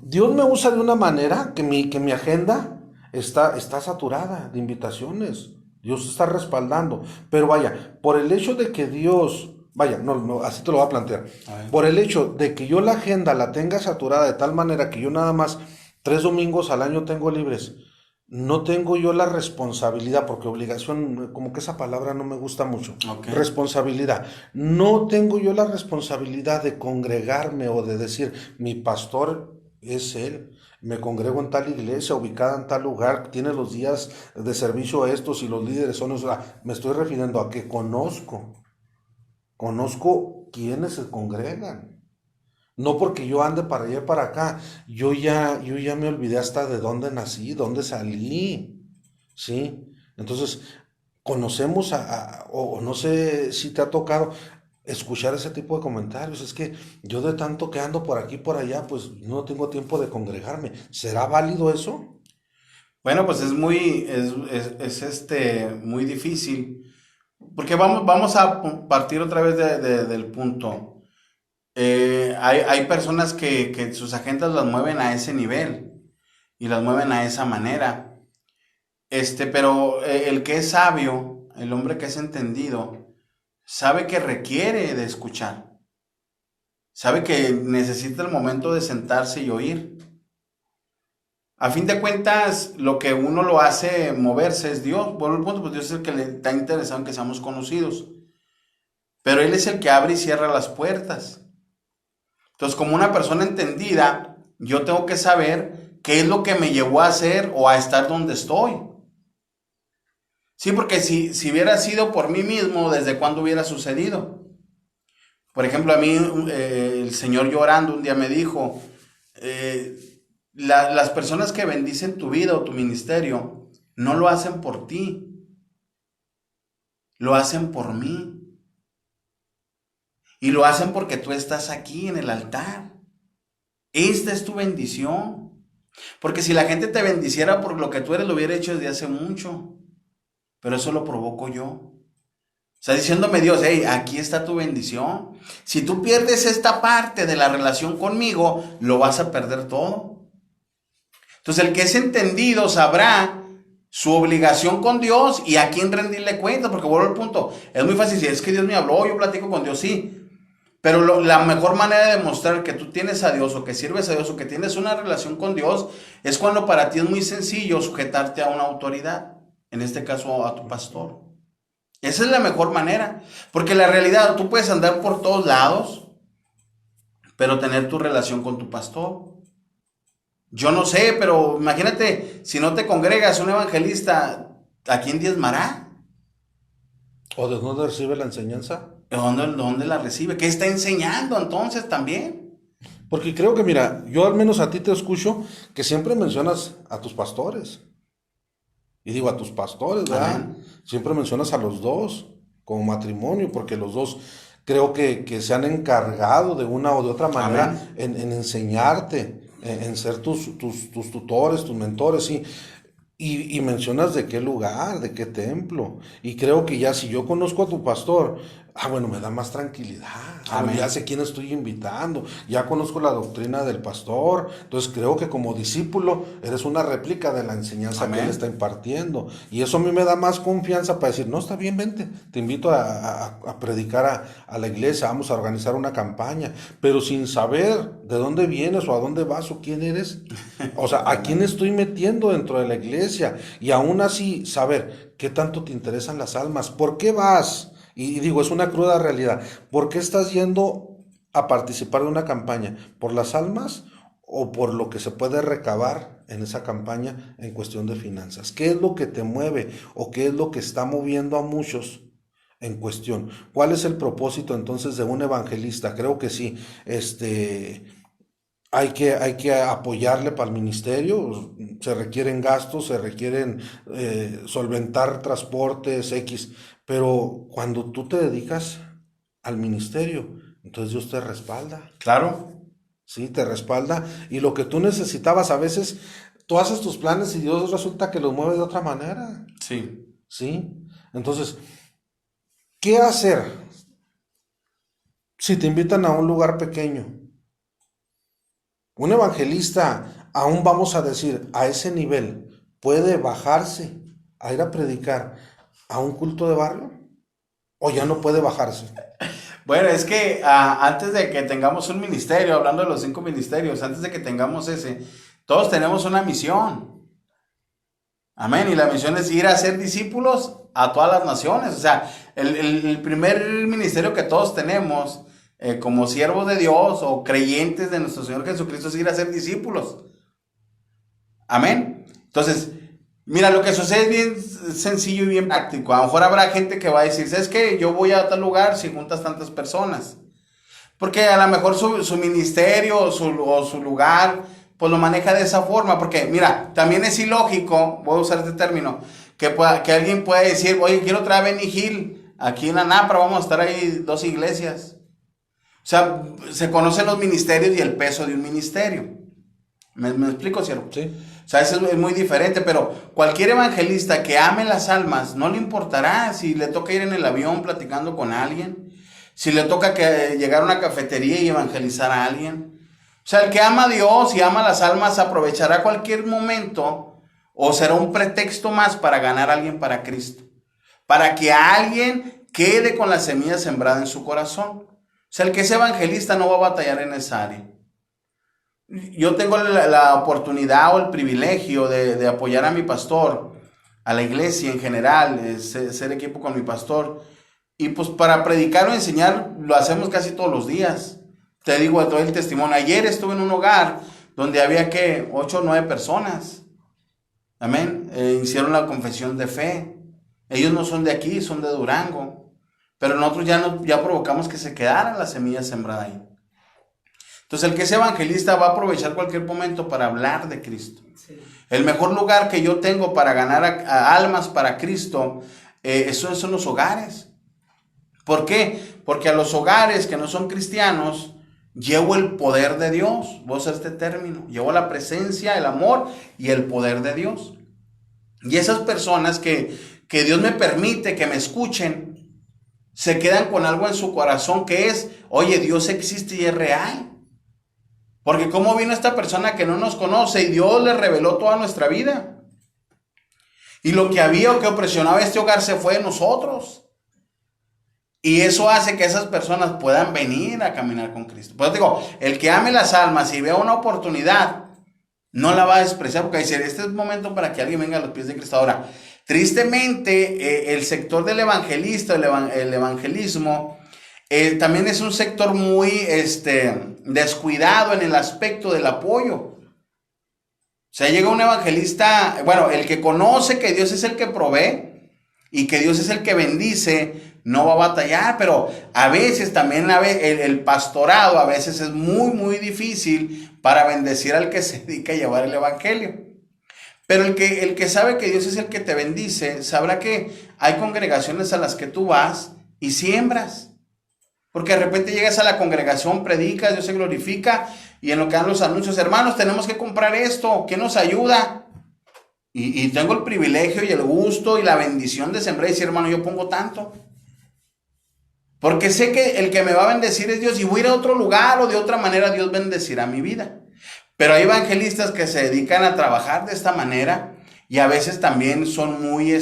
Speaker 1: Dios me usa de una manera que mi agenda está saturada de invitaciones. Dios está respaldando. Pero vaya, por el hecho de que Dios, vaya, no, no, así te lo voy a plantear.
Speaker 2: A ver.
Speaker 1: Por el hecho de que yo la agenda la tenga saturada de tal manera que yo nada más 3 domingos al año tengo libres, no tengo yo la responsabilidad, porque obligación, como que esa palabra no me gusta mucho.
Speaker 2: Ok.
Speaker 1: Responsabilidad. No tengo yo la responsabilidad de congregarme o de decir, mi pastor es él. Me congrego en tal iglesia, ubicada en tal lugar, tiene los días de servicio estos y los líderes son esos. Me estoy refiriendo a que conozco quienes se congregan. No porque yo ande para allá y para acá, yo ya me olvidé hasta de dónde nací, dónde salí, ¿sí? Entonces, conocemos o no sé si te ha tocado escuchar ese tipo de comentarios. Es que yo de tanto que ando por aquí y por allá, pues no tengo tiempo de congregarme. ¿Será válido eso?
Speaker 2: Bueno, pues es muy difícil. Porque vamos a partir otra vez del punto. Hay personas que sus agendas las mueven a ese nivel y las mueven a esa manera. Pero el que es sabio, el hombre que es entendido, sabe que requiere de escuchar. Sabe que necesita el momento de sentarse y oír. A fin de cuentas, lo que uno lo hace moverse es Dios. Por el punto, pues Dios es el que le está interesado en que seamos conocidos. Pero Él es el que abre y cierra las puertas. Entonces, como una persona entendida, yo tengo que saber qué es lo que me llevó a hacer o a estar donde estoy. Sí, porque si hubiera sido por mí mismo, ¿desde cuándo hubiera sucedido? Por ejemplo, a mí el Señor llorando un día me dijo, las personas que bendicen tu vida o tu ministerio no lo hacen por ti, lo hacen por mí. Y lo hacen porque tú estás aquí en el altar. Esta es tu bendición. Porque si la gente te bendiciera por lo que tú eres, lo hubiera hecho desde hace mucho. Pero eso lo provoco yo. Está diciéndome Dios, hey, aquí está tu bendición. Si tú pierdes esta parte de la relación conmigo, lo vas a perder todo. Entonces el que es entendido sabrá su obligación con Dios y a quién rendirle cuentas. Porque vuelvo al punto, es muy fácil, si es que Dios me habló, yo platico con Dios, sí. Pero la mejor manera de demostrar que tú tienes a Dios o que sirves a Dios o que tienes una relación con Dios es cuando para ti es muy sencillo sujetarte a una autoridad, en este caso a tu pastor. Esa es la mejor manera, porque la realidad, tú puedes andar por todos lados, pero tener tu relación con tu pastor. Yo no sé, pero imagínate, si no te congregas un evangelista, ¿a quién diezmará?
Speaker 1: ¿O de dónde recibe la enseñanza?
Speaker 2: ¿Dónde la recibe? ¿Qué está enseñando entonces también?
Speaker 1: Porque creo que, mira, yo al menos a ti te escucho que siempre mencionas a tus pastores. Y digo a tus pastores, ¿verdad?
Speaker 2: Amén.
Speaker 1: Siempre mencionas a los dos como matrimonio, porque los dos creo que se han encargado de una o de otra manera en enseñarte, en ser tus tutores, tus mentores, sí. Y mencionas de qué lugar, de qué templo. Y creo que ya si yo conozco a tu pastor, bueno, me da más tranquilidad.
Speaker 2: Amén.
Speaker 1: Ya sé quién estoy invitando, ya conozco la doctrina del pastor. Entonces creo que como discípulo eres una réplica de la enseñanza
Speaker 2: Amén.
Speaker 1: que él está impartiendo. Y eso a mí me da más confianza para decir, no, está bien, vente, te invito a predicar a la iglesia, vamos a organizar una campaña, pero sin saber de dónde vienes o a dónde vas o quién eres. O sea, ¿a quién estoy metiendo dentro de la iglesia? Y aún así, saber qué tanto te interesan las almas. ¿Por qué vas? Y digo, es una cruda realidad. ¿Por qué estás yendo a participar de una campaña? ¿Por las almas o por lo que se puede recabar en esa campaña en cuestión de finanzas? ¿Qué es lo que te mueve o qué es lo que está moviendo a muchos en cuestión? ¿Cuál es el propósito entonces de un evangelista? Creo que sí, hay que apoyarle para el ministerio, se requieren gastos, se requieren solventar transportes X, pero cuando tú te dedicas al ministerio, entonces Dios te respalda,
Speaker 2: Claro.
Speaker 1: ¿sí? Te respalda y lo que tú necesitabas a veces, tú haces tus planes y Dios resulta que los mueve de otra manera,
Speaker 2: Sí.
Speaker 1: ¿sí? Entonces, ¿qué hacer si te invitan a un lugar pequeño? Un evangelista, aún vamos a decir, a ese nivel, puede bajarse a ir a predicar a un culto de barrio o ya no puede bajarse.
Speaker 2: Bueno, es que antes de que tengamos un ministerio, hablando de los 5 ministerios, antes de que tengamos ese, todos tenemos una misión. Amén. Y la misión es ir a ser discípulos a todas las naciones. O sea, el primer ministerio que todos tenemos como siervos de Dios o creyentes de nuestro Señor Jesucristo es ir a ser discípulos. Amén. Entonces, mira, lo que sucede es bien sencillo y bien práctico. A lo mejor habrá gente que va a decir, ¿sabes qué? Yo voy a tal lugar si juntas tantas personas. Porque a lo mejor su ministerio o su lugar, pues lo maneja de esa forma. Porque, mira, también es ilógico, voy a usar este término, que alguien pueda decir, oye, quiero traer a Benny Hill aquí en Anapra, vamos a estar ahí 2 iglesias. O sea, se conocen los ministerios y el peso de un ministerio. ¿Me explico, cierto?
Speaker 1: Sí.
Speaker 2: O sea, eso es muy diferente, pero cualquier evangelista que ame las almas, no le importará si le toca ir en el avión platicando con alguien, si le toca llegar a una cafetería y evangelizar a alguien. O sea, el que ama a Dios y ama las almas aprovechará cualquier momento o será un pretexto más para ganar a alguien para Cristo, para que alguien quede con la semilla sembrada en su corazón. O sea, el que es evangelista no va a batallar en esa área. Yo tengo la oportunidad o el privilegio de apoyar a mi pastor, a la iglesia en general, ser equipo con mi pastor. Y pues para predicar o enseñar lo hacemos casi todos los días. Te digo, doy el testimonio. Ayer estuve en un hogar donde había 8 o 9 personas. Amén. Hicieron la confesión de fe. Ellos no son de aquí, son de Durango. pero nosotros ya provocamos que se quedara la semilla sembrada ahí. Entonces el que es evangelista va a aprovechar cualquier momento para hablar de Cristo. Sí. El mejor lugar que yo tengo para ganar a almas para Cristo, eso son los hogares. ¿Por qué? Porque a los hogares que no son cristianos, llevo el poder de Dios. Voy a usar este término. Llevo la presencia, el amor y el poder de Dios. Y esas personas que Dios me permite que me escuchen, se quedan con algo en su corazón que es, oye, Dios existe y es real. Porque ¿cómo vino esta persona que no nos conoce y Dios le reveló toda nuestra vida? Y lo que había o que opresionaba este hogar se fue de nosotros. Y eso hace que esas personas puedan venir a caminar con Cristo. Pues digo, el que ame las almas y vea una oportunidad, no la va a despreciar porque dice, este es el momento para que alguien venga a los pies de Cristo. Ahora, tristemente, el sector del evangelista, el evangelismo, también es un sector muy descuidado en el aspecto del apoyo. O sea, llega un evangelista, bueno, el que conoce que Dios es el que provee y que Dios es el que bendice, no va a batallar, pero a veces también el pastorado a veces es muy, muy difícil para bendecir al que se dedica a llevar el evangelio. Pero el que sabe que Dios es el que te bendice, sabrá que hay congregaciones a las que tú vas y siembras. Porque de repente llegas a la congregación, predicas, Dios se glorifica y en lo que dan los anuncios, hermanos, tenemos que comprar esto, ¿qué nos ayuda? Y tengo el privilegio y el gusto y la bendición de sembrar y decir, hermano, yo pongo tanto. Porque sé que el que me va a bendecir es Dios y voy a ir a otro lugar o de otra manera Dios bendecirá mi vida. Pero hay evangelistas que se dedican a trabajar de esta manera y a veces también son muy,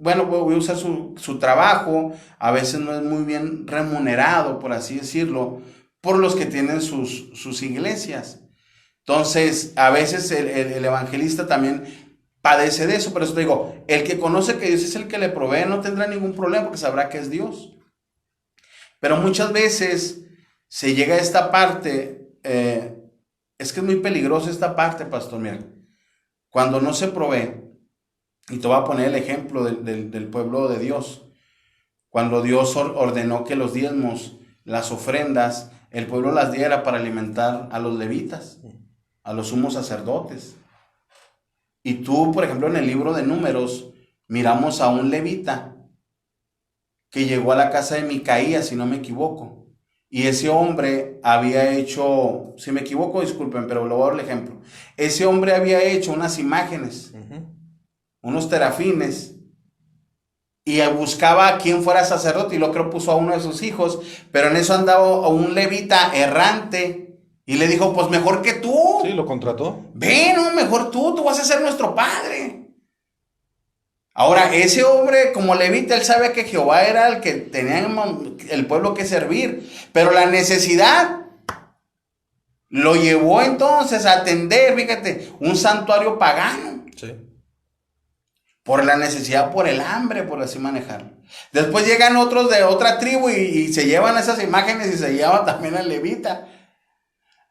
Speaker 2: bueno, voy a usar su trabajo, a veces no es muy bien remunerado, por así decirlo, por los que tienen sus iglesias. Entonces, a veces el evangelista también padece de eso, pero eso te digo, el que conoce que Dios es el que le provee no tendrá ningún problema porque sabrá que es Dios. Pero muchas veces se llega a esta parte, es que es muy peligroso esta parte, pastor, mira, cuando no se provee, y te voy a poner el ejemplo del pueblo de Dios, cuando Dios ordenó que los diezmos, las ofrendas, el pueblo las diera para alimentar a los levitas, a los sumos sacerdotes. Y tú, por ejemplo, en el libro de Números, miramos a un levita que llegó a la casa de Micaías, si no me equivoco. Y ese hombre había hecho, si me equivoco, disculpen, pero le voy a dar el ejemplo. Ese hombre había hecho unas imágenes, unos terafines, y buscaba a quien fuera sacerdote, y lo creo puso a uno de sus hijos, pero en eso andaba un levita errante, y le dijo, pues mejor que tú.
Speaker 1: Sí, lo contrató.
Speaker 2: Ven, no, mejor tú vas a ser nuestro padre. Ahora, ese hombre, como levita, él sabe que Jehová era el que tenía el pueblo que servir, pero la necesidad lo llevó entonces a atender, fíjate, un santuario pagano.
Speaker 1: Sí.
Speaker 2: Por la necesidad, por el hambre, por así manejarlo. Después llegan otros de otra tribu y se llevan esas imágenes y se llevan también al levita.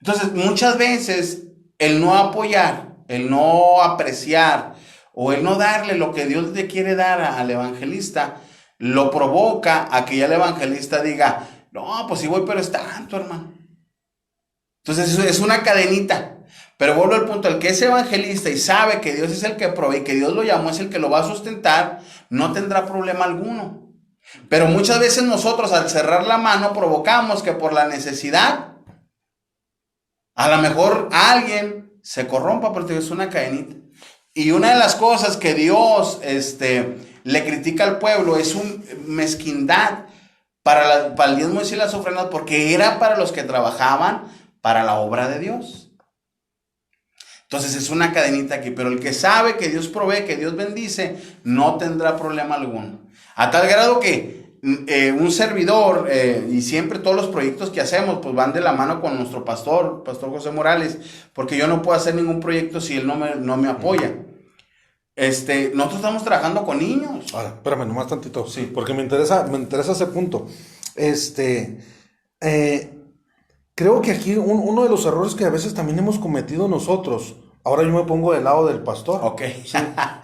Speaker 2: Entonces, muchas veces el no apoyar, el no apreciar o el no darle lo que Dios le quiere dar al evangelista, lo provoca a que ya el evangelista diga, no, pues sí voy, pero es tanto, hermano. Entonces, eso es una cadenita. Pero vuelvo al punto, el que es evangelista y sabe que Dios es el que provee, que Dios lo llamó, es el que lo va a sustentar, no tendrá problema alguno. Pero muchas veces nosotros al cerrar la mano provocamos que por la necesidad, a lo mejor alguien se corrompa porque es una cadenita. Y una de las cosas que Dios le critica al pueblo es un mezquindad para el diezmo y las ofrendas, porque era para los que trabajaban para la obra de Dios. Entonces es una cadenita aquí, pero el que sabe que Dios provee, que Dios bendice, no tendrá problema alguno. A tal grado que un servidor, y siempre todos los proyectos que hacemos, pues van de la mano con nuestro pastor José Morales, porque yo no puedo hacer ningún proyecto si él no me apoya. Nosotros estamos trabajando con niños.
Speaker 1: Ahora, espérame nomás tantito, sí, porque me interesa ese punto. Creo que aquí uno de los errores que a veces también hemos cometido nosotros, Ahora yo me pongo del lado del pastor.
Speaker 2: Ok.
Speaker 1: Sí.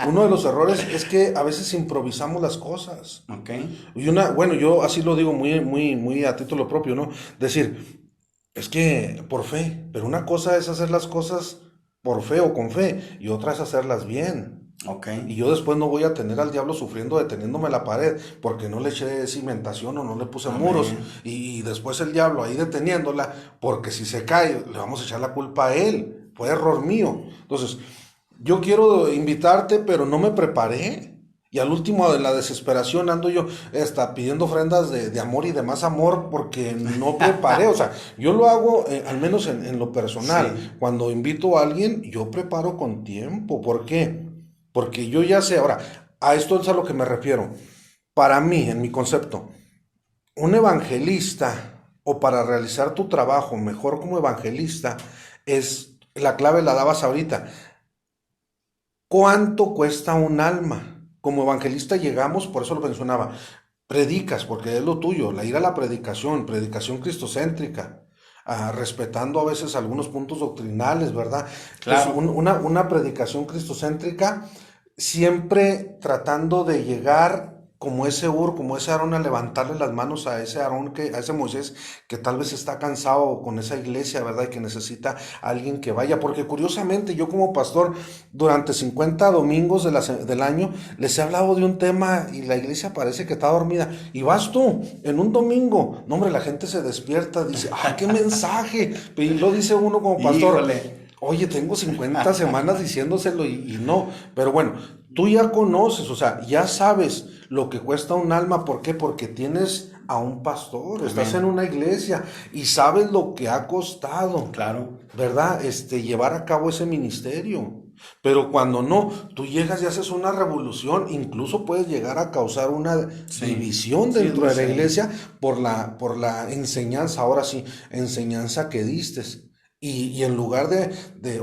Speaker 1: Uno de los errores es que a veces improvisamos las cosas.
Speaker 2: Ok.
Speaker 1: Y bueno, yo así lo digo muy a título propio, ¿no? Decir, es que por fe, pero una cosa es hacer las cosas por fe o con fe, y otra es hacerlas bien.
Speaker 2: Ok.
Speaker 1: Y yo después no voy a tener al diablo sufriendo deteniéndome la pared porque no le eché cimentación o no le puse muros.
Speaker 2: Amén.
Speaker 1: Y después el diablo ahí deteniéndola, porque si se cae le vamos a echar la culpa a él. Fue error mío. Entonces, yo quiero invitarte, pero no me preparé. Y al último de la desesperación ando yo pidiendo ofrendas de amor y de más amor porque no preparé. O sea, yo lo hago, al menos en lo personal.
Speaker 2: Sí.
Speaker 1: Cuando invito a alguien, yo preparo con tiempo. ¿Por qué? Porque yo ya sé, ahora, a esto es a lo que me refiero. Para mí, en mi concepto, un evangelista o para realizar tu trabajo mejor como evangelista es, la clave la dabas ahorita. ¿Cuánto cuesta un alma? Como evangelista llegamos, por eso lo mencionaba, predicas, porque es lo tuyo, la ir a la predicación cristocéntrica, respetando a veces algunos puntos doctrinales, ¿verdad? Entonces,
Speaker 2: Claro.
Speaker 1: una predicación cristocéntrica, siempre tratando de llegar como ese como ese Aarón, a levantarle las manos a ese Aarón, a ese Moisés, que tal vez está cansado con esa iglesia, ¿verdad? Y que necesita a alguien que vaya, porque curiosamente yo como pastor, durante 50 domingos del año, les he hablado de un tema y la iglesia parece que está dormida. Y vas tú, en un domingo, no hombre, la gente se despierta, dice, ¡ah, qué mensaje! Y lo dice uno como pastor.
Speaker 2: Híjole.
Speaker 1: Oye, tengo 50 semanas diciéndoselo y no. Pero bueno, tú ya conoces, o sea, ya sabes lo que cuesta un alma. ¿Por qué? Porque tienes a un pastor, estás en
Speaker 2: Amén.
Speaker 1: una iglesia y sabes lo que ha costado,
Speaker 2: Claro.
Speaker 1: ¿verdad? Llevar a cabo ese ministerio. Pero cuando no, tú llegas y haces una revolución, incluso puedes llegar a causar una
Speaker 2: Sí.
Speaker 1: división
Speaker 2: Sí, es
Speaker 1: dentro
Speaker 2: muy
Speaker 1: de la
Speaker 2: serio.
Speaker 1: iglesia por la enseñanza, ahora sí, enseñanza que distes. Y en lugar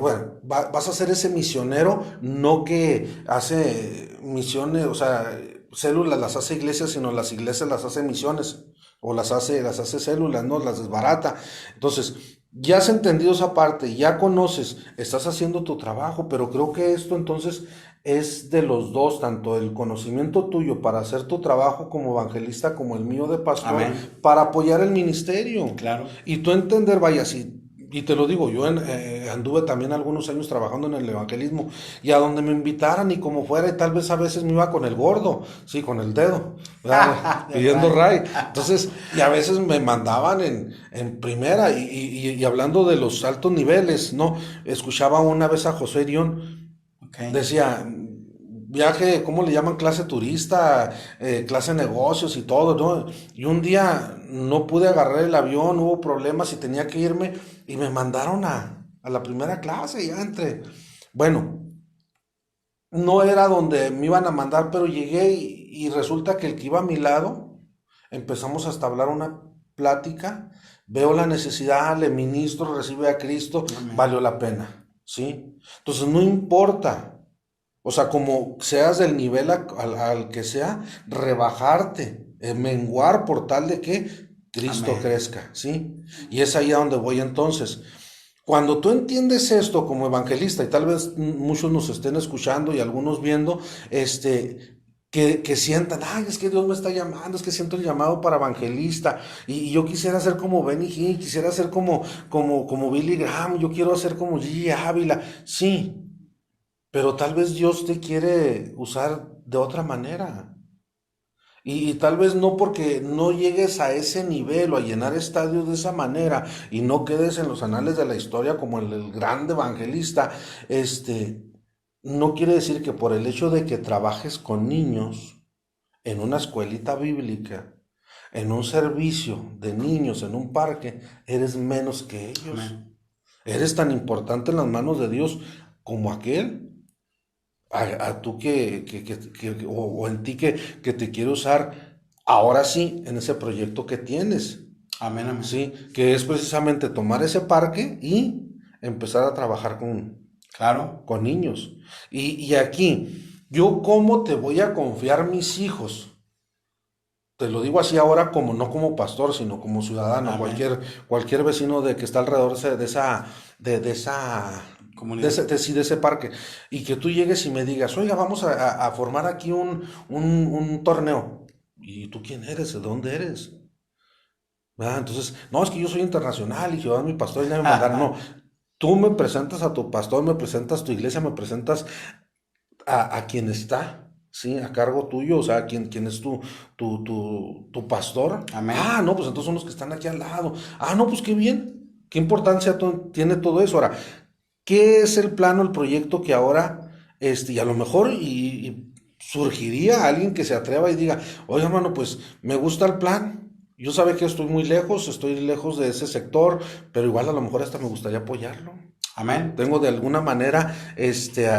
Speaker 1: bueno, vas a ser ese misionero, no que hace misiones, o sea, células las hace iglesias, sino las iglesias las hace misiones, o las hace células, ¿no? Las desbarata. Entonces, ya has entendido esa parte, ya conoces, estás haciendo tu trabajo, pero creo que esto entonces es de los dos, tanto el conocimiento tuyo para hacer tu trabajo como evangelista, como el mío de pastor,
Speaker 2: Amén.
Speaker 1: para apoyar el ministerio.
Speaker 2: Claro.
Speaker 1: Y tú entender, vaya, y te lo digo, yo anduve también algunos años trabajando en el evangelismo y a donde me invitaran y como fuera, y tal vez a veces me iba con el gordo, sí, con el dedo, ¿verdad? Pidiendo ray. Entonces, y a veces me mandaban en primera y hablando de los altos niveles, ¿no? Escuchaba una vez a José Irión,
Speaker 2: Ok.
Speaker 1: decía, viaje, ¿cómo le llaman? Clase turista, clase negocios y todo, ¿no? Y un día no pude agarrar el avión, hubo problemas y tenía que irme y me mandaron a la primera clase, ya entre. Bueno, no era donde me iban a mandar, pero llegué y resulta que el que iba a mi lado, empezamos a establecer una plática, veo la necesidad, le ministro, recibe a Cristo,
Speaker 2: Amén.
Speaker 1: valió la pena, ¿sí? Entonces no importa. O sea, como seas del nivel al que sea, rebajarte, menguar por tal de que Cristo
Speaker 2: Amén.
Speaker 1: crezca, ¿sí? Y es ahí a donde voy entonces. Cuando tú entiendes esto como evangelista, y tal vez muchos nos estén escuchando y algunos viendo, que sientan, ay, es que Dios me está llamando, es que siento el llamado para evangelista, y yo quisiera ser como Benny Hinn, quisiera ser como Billy Graham, yo quiero ser como Gigi Ávila, sí, pero tal vez Dios te quiere usar de otra manera. Y tal vez no porque no llegues a ese nivel o a llenar estadios de esa manera y no quedes en los anales de la historia como el gran evangelista, no quiere decir que por el hecho de que trabajes con niños en una escuelita bíblica, en un servicio de niños, en un parque, eres menos que ellos.
Speaker 2: Amén.
Speaker 1: Eres tan importante en las manos de Dios como aquel a tú o en ti que te quiere usar ahora sí en ese proyecto que tienes,
Speaker 2: Amén. Amén.
Speaker 1: ¿sí? Que es precisamente tomar ese parque y empezar a trabajar
Speaker 2: Claro.
Speaker 1: con niños. Y aquí, ¿yo cómo te voy a confiar mis hijos? Te lo digo así ahora como no como pastor, sino como ciudadano,
Speaker 2: Amén.
Speaker 1: cualquier vecino de que está alrededor de esa
Speaker 2: comunidad.
Speaker 1: Sí, de ese parque. Y que tú llegues y me digas, oiga, vamos a formar aquí un torneo. ¿Y tú quién eres? ¿De dónde eres? ¿Verdad? Entonces, no, es que yo soy internacional y Jehová es mi pastor y ya me mandaron. No, tú me presentas a tu pastor, me presentas tu iglesia, me presentas a quien está, ¿sí? A cargo tuyo, o sea, quien es tu pastor.
Speaker 2: Amén.
Speaker 1: Ah, no, pues entonces son los que están aquí al lado. Ah, no, pues qué bien. ¿Qué importancia tiene todo eso? Ahora, ¿qué es el plano, el proyecto que ahora, y a lo mejor y surgiría alguien que se atreva y diga, oye, hermano, pues me gusta el plan. Yo sabe que estoy lejos de ese sector, pero igual a lo mejor hasta me gustaría apoyarlo.
Speaker 2: Amén.
Speaker 1: Tengo de alguna manera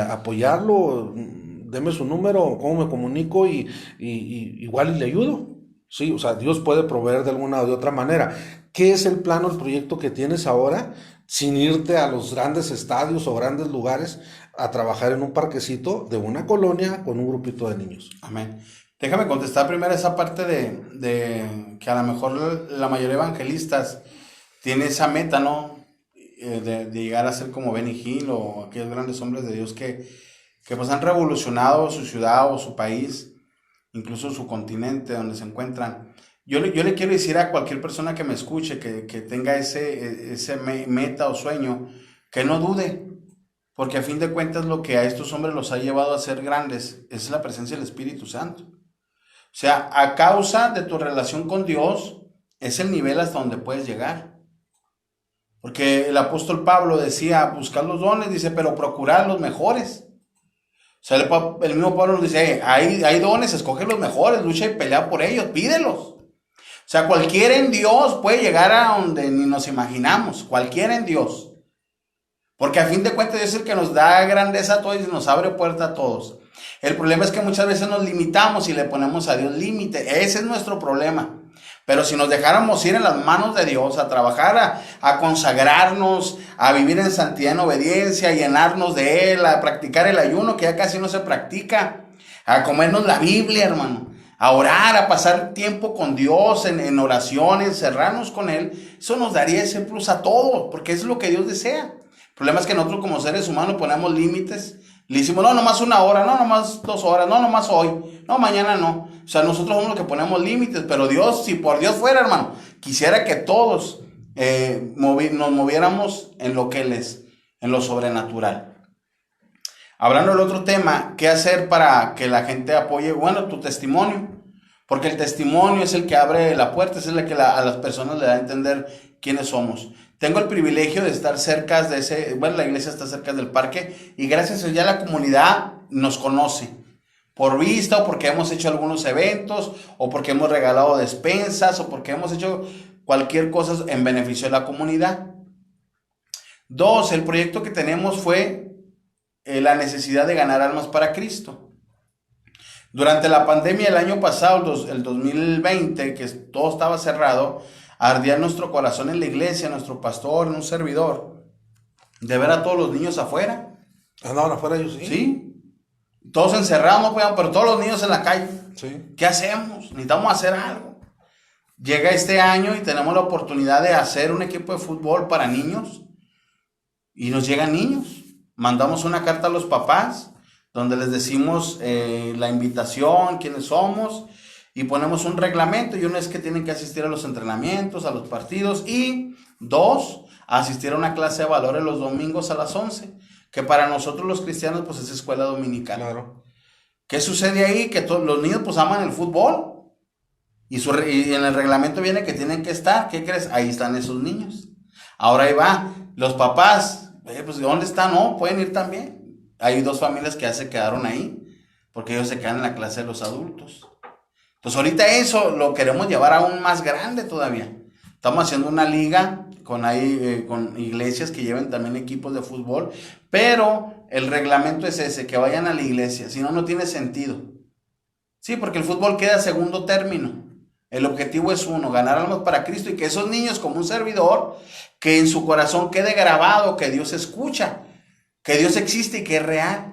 Speaker 1: apoyarlo, deme su número, cómo me comunico igual y le ayudo. Sí, o sea, Dios puede proveer de alguna o de otra manera. ¿Qué es el plano, el proyecto que tienes ahora, sin irte a los grandes estadios o grandes lugares a trabajar en un parquecito de una colonia con un grupito de niños?
Speaker 2: Amén. Déjame contestar primero esa parte de que a lo mejor la mayoría de evangelistas tiene esa meta, ¿no? De llegar a ser como Benny Hill o aquellos grandes hombres de Dios que pues han revolucionado su ciudad o su país, incluso su continente donde se encuentran. Yo le quiero decir a cualquier persona que me escuche, que tenga ese meta o sueño, que no dude, porque a fin de cuentas lo que a estos hombres los ha llevado a ser grandes es la presencia del Espíritu Santo. O sea, a causa de tu relación con Dios, es el nivel hasta donde puedes llegar. Porque el apóstol Pablo decía, buscar los dones, dice, pero procurar los mejores. O sea, el mismo Pablo nos dice, hay dones, escoge los mejores, lucha y pelea por ellos, pídelos. O sea, cualquiera en Dios puede llegar a donde ni nos imaginamos, cualquiera en Dios. Porque a fin de cuentas Dios es el que nos da grandeza a todos y nos abre puerta a todos. El problema es que muchas veces nos limitamos y le ponemos a Dios límite. Ese es nuestro problema. Pero si nos dejáramos ir en las manos de Dios, a trabajar, a consagrarnos, a vivir en santidad, en obediencia, a llenarnos de Él, a practicar el ayuno que ya casi no se practica, a comernos la Biblia, hermano, a orar, a pasar tiempo con Dios en oración, encerrarnos con Él, eso nos daría ese plus a todos, porque es lo que Dios desea. El problema es que nosotros como seres humanos ponemos límites. Le decimos, no, nomás 1 hora, no, nomás 2 horas, no, nomás hoy, no, mañana no. O sea, nosotros somos los que ponemos límites, pero Dios, si por Dios fuera, hermano, quisiera que todos nos moviéramos en lo que Él es, en lo sobrenatural. Hablando del otro tema, ¿qué hacer para que la gente apoye? Bueno, tu testimonio, porque el testimonio es el que abre la puerta, es el que a las personas le da a entender quiénes somos. Tengo el privilegio de estar cerca de la iglesia está cerca del parque y gracias a ella la comunidad nos conoce por vista o porque hemos hecho algunos eventos o porque hemos regalado despensas o porque hemos hecho cualquier cosa en beneficio de la comunidad. 2, el proyecto que tenemos fue la necesidad de ganar almas para Cristo. Durante la pandemia el año pasado, el 2020, que todo estaba cerrado, ardía nuestro corazón en la iglesia, nuestro pastor, en un servidor, de ver a todos los niños afuera.
Speaker 1: ¿Andaban afuera ellos? Sí.
Speaker 2: Sí. Todos encerrados, no podían, pero todos los niños en la calle.
Speaker 1: Sí.
Speaker 2: ¿Qué hacemos? Necesitamos hacer algo. Llega este año y tenemos la oportunidad de hacer un equipo de fútbol para niños. Y nos llegan niños. Mandamos una carta a los papás, donde les decimos la invitación, quiénes somos, y ponemos un reglamento, y uno es que tienen que asistir a los entrenamientos, a los partidos, y 2, asistir a una clase de valores los domingos a las 11, que para nosotros los cristianos pues es escuela dominical.
Speaker 1: Claro.
Speaker 2: ¿Qué sucede ahí? Que los niños pues aman el fútbol, y en el reglamento viene que tienen que estar. ¿Qué crees? Ahí están esos niños. Ahora ahí va, los papás, pues ¿dónde están? No, pueden ir también. Hay 2 familias que ya se quedaron ahí, porque ellos se quedan en la clase de los adultos. Entonces ahorita eso lo queremos llevar aún más grande todavía. Estamos haciendo una liga con iglesias que lleven también equipos de fútbol, pero el reglamento es ese, que vayan a la iglesia, si no, no tiene sentido. Sí, porque el fútbol queda a segundo término. El objetivo es uno, ganar almas para Cristo y que esos niños como un servidor, que en su corazón quede grabado, que Dios escucha, que Dios existe y que es real.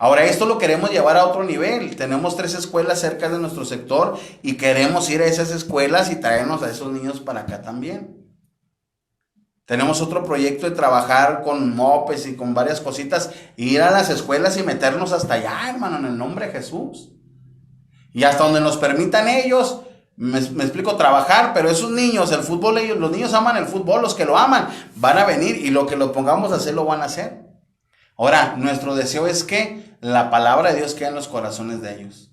Speaker 2: Ahora esto lo queremos llevar a otro nivel. Tenemos 3 escuelas cerca de nuestro sector y queremos ir a esas escuelas y traernos a esos niños para acá también. Tenemos otro proyecto de trabajar con mopes y con varias cositas, ir a las escuelas y meternos hasta allá, hermano, en el nombre de Jesús. Y hasta donde nos permitan ellos, me explico, trabajar, pero esos niños, el fútbol, los niños aman el fútbol, los que lo aman, van a venir y lo que lo pongamos a hacer, lo van a hacer. Ahora, nuestro deseo es que la palabra de Dios quede en los corazones de ellos.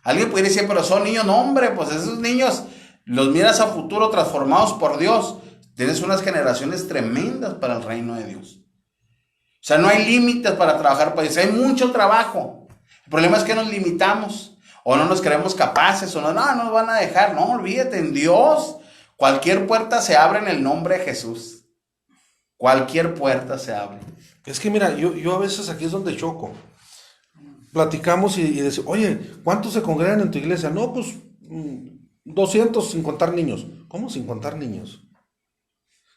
Speaker 2: Alguien puede decir, pero son niños, no hombre, pues esos niños los miras a futuro transformados por Dios. Tienes unas generaciones tremendas para el reino de Dios. O sea, no hay límites para trabajar para Dios, hay mucho trabajo. El problema es que nos limitamos, o no nos creemos capaces, o no nos van a dejar. No, olvídate, en Dios cualquier puerta se abre en el nombre de Jesús. Cualquier puerta se abre.
Speaker 1: Es que mira, yo a veces aquí es donde choco. Platicamos y decimos, oye, ¿cuántos se congregan en tu iglesia? No, pues 200 sin contar niños. ¿Cómo sin contar niños?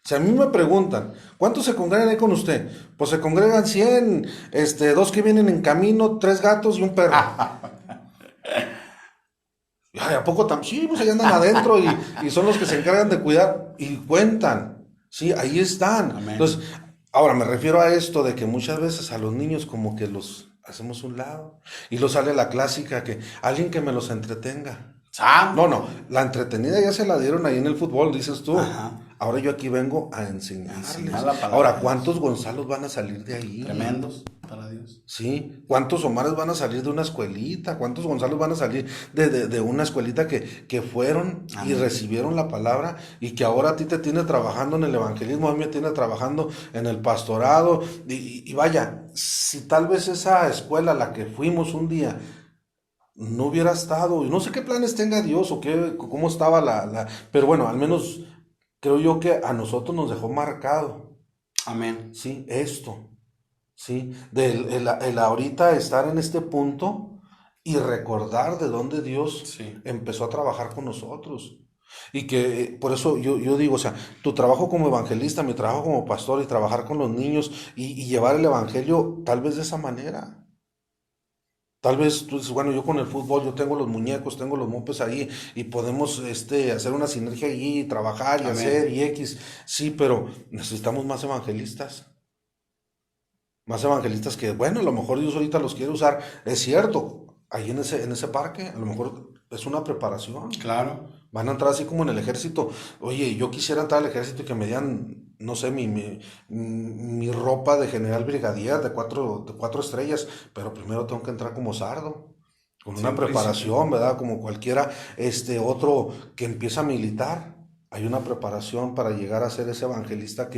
Speaker 1: Si a mí me preguntan, ¿cuántos se congregan ahí con usted? Pues se congregan 100, 2 que vienen en camino, 3 gatos y un perro. Ay, ¿a poco tan? Sí, pues allá andan adentro y son los que se encargan de cuidar y cuentan. Sí, ahí están.
Speaker 2: Amén.
Speaker 1: Entonces, ahora me refiero a esto de que muchas veces a los niños como que los hacemos un lado y luego sale la clásica que alguien que me los entretenga. No, la entretenida ya se la dieron ahí en el fútbol, dices tú.
Speaker 2: Ajá.
Speaker 1: Ahora yo aquí vengo a enseñarles.
Speaker 2: Enseñar la palabra
Speaker 1: Ahora,
Speaker 2: de Dios.
Speaker 1: ¿cuántos Gonzalos van a salir de ahí?
Speaker 2: Tremendos para Dios.
Speaker 1: Sí, ¿cuántos Omares van a salir de una escuelita? ¿Cuántos Gonzalos van a salir de una escuelita que fueron y
Speaker 2: Amén.
Speaker 1: recibieron la palabra y que ahora a ti te tiene trabajando en el evangelismo, a mí me tiene trabajando en el pastorado? Y vaya, si tal vez esa escuela a la que fuimos un día no hubiera estado, y no sé qué planes tenga Dios o cómo estaba pero bueno, al menos creo yo que a nosotros nos dejó marcado,
Speaker 2: Amén.
Speaker 1: sí, esto, sí, el ahorita estar en este punto y recordar de dónde Dios
Speaker 2: Sí.
Speaker 1: empezó a trabajar con nosotros. Y que por eso yo digo, o sea, tu trabajo como evangelista, mi trabajo como pastor y trabajar con los niños y llevar el evangelio tal vez de esa manera. Tal vez tú dices, bueno, yo con el fútbol, yo tengo los muñecos, tengo los mopes ahí y podemos hacer una sinergia allí, trabajar y
Speaker 2: Amén.
Speaker 1: hacer y X. Sí, pero necesitamos más evangelistas. Más evangelistas que, bueno, a lo mejor Dios ahorita los quiere usar. Es cierto, ahí en ese parque, a lo mejor es una preparación.
Speaker 2: Claro.
Speaker 1: Van a entrar así como en el ejército. Oye, yo quisiera entrar al ejército y que me dieran, no sé, mi ropa de general brigadier de cuatro estrellas, pero primero tengo que entrar como sardo, con una preparación, ¿verdad? Como cualquiera, otro que empieza a militar. Hay una preparación para llegar a ser ese evangelista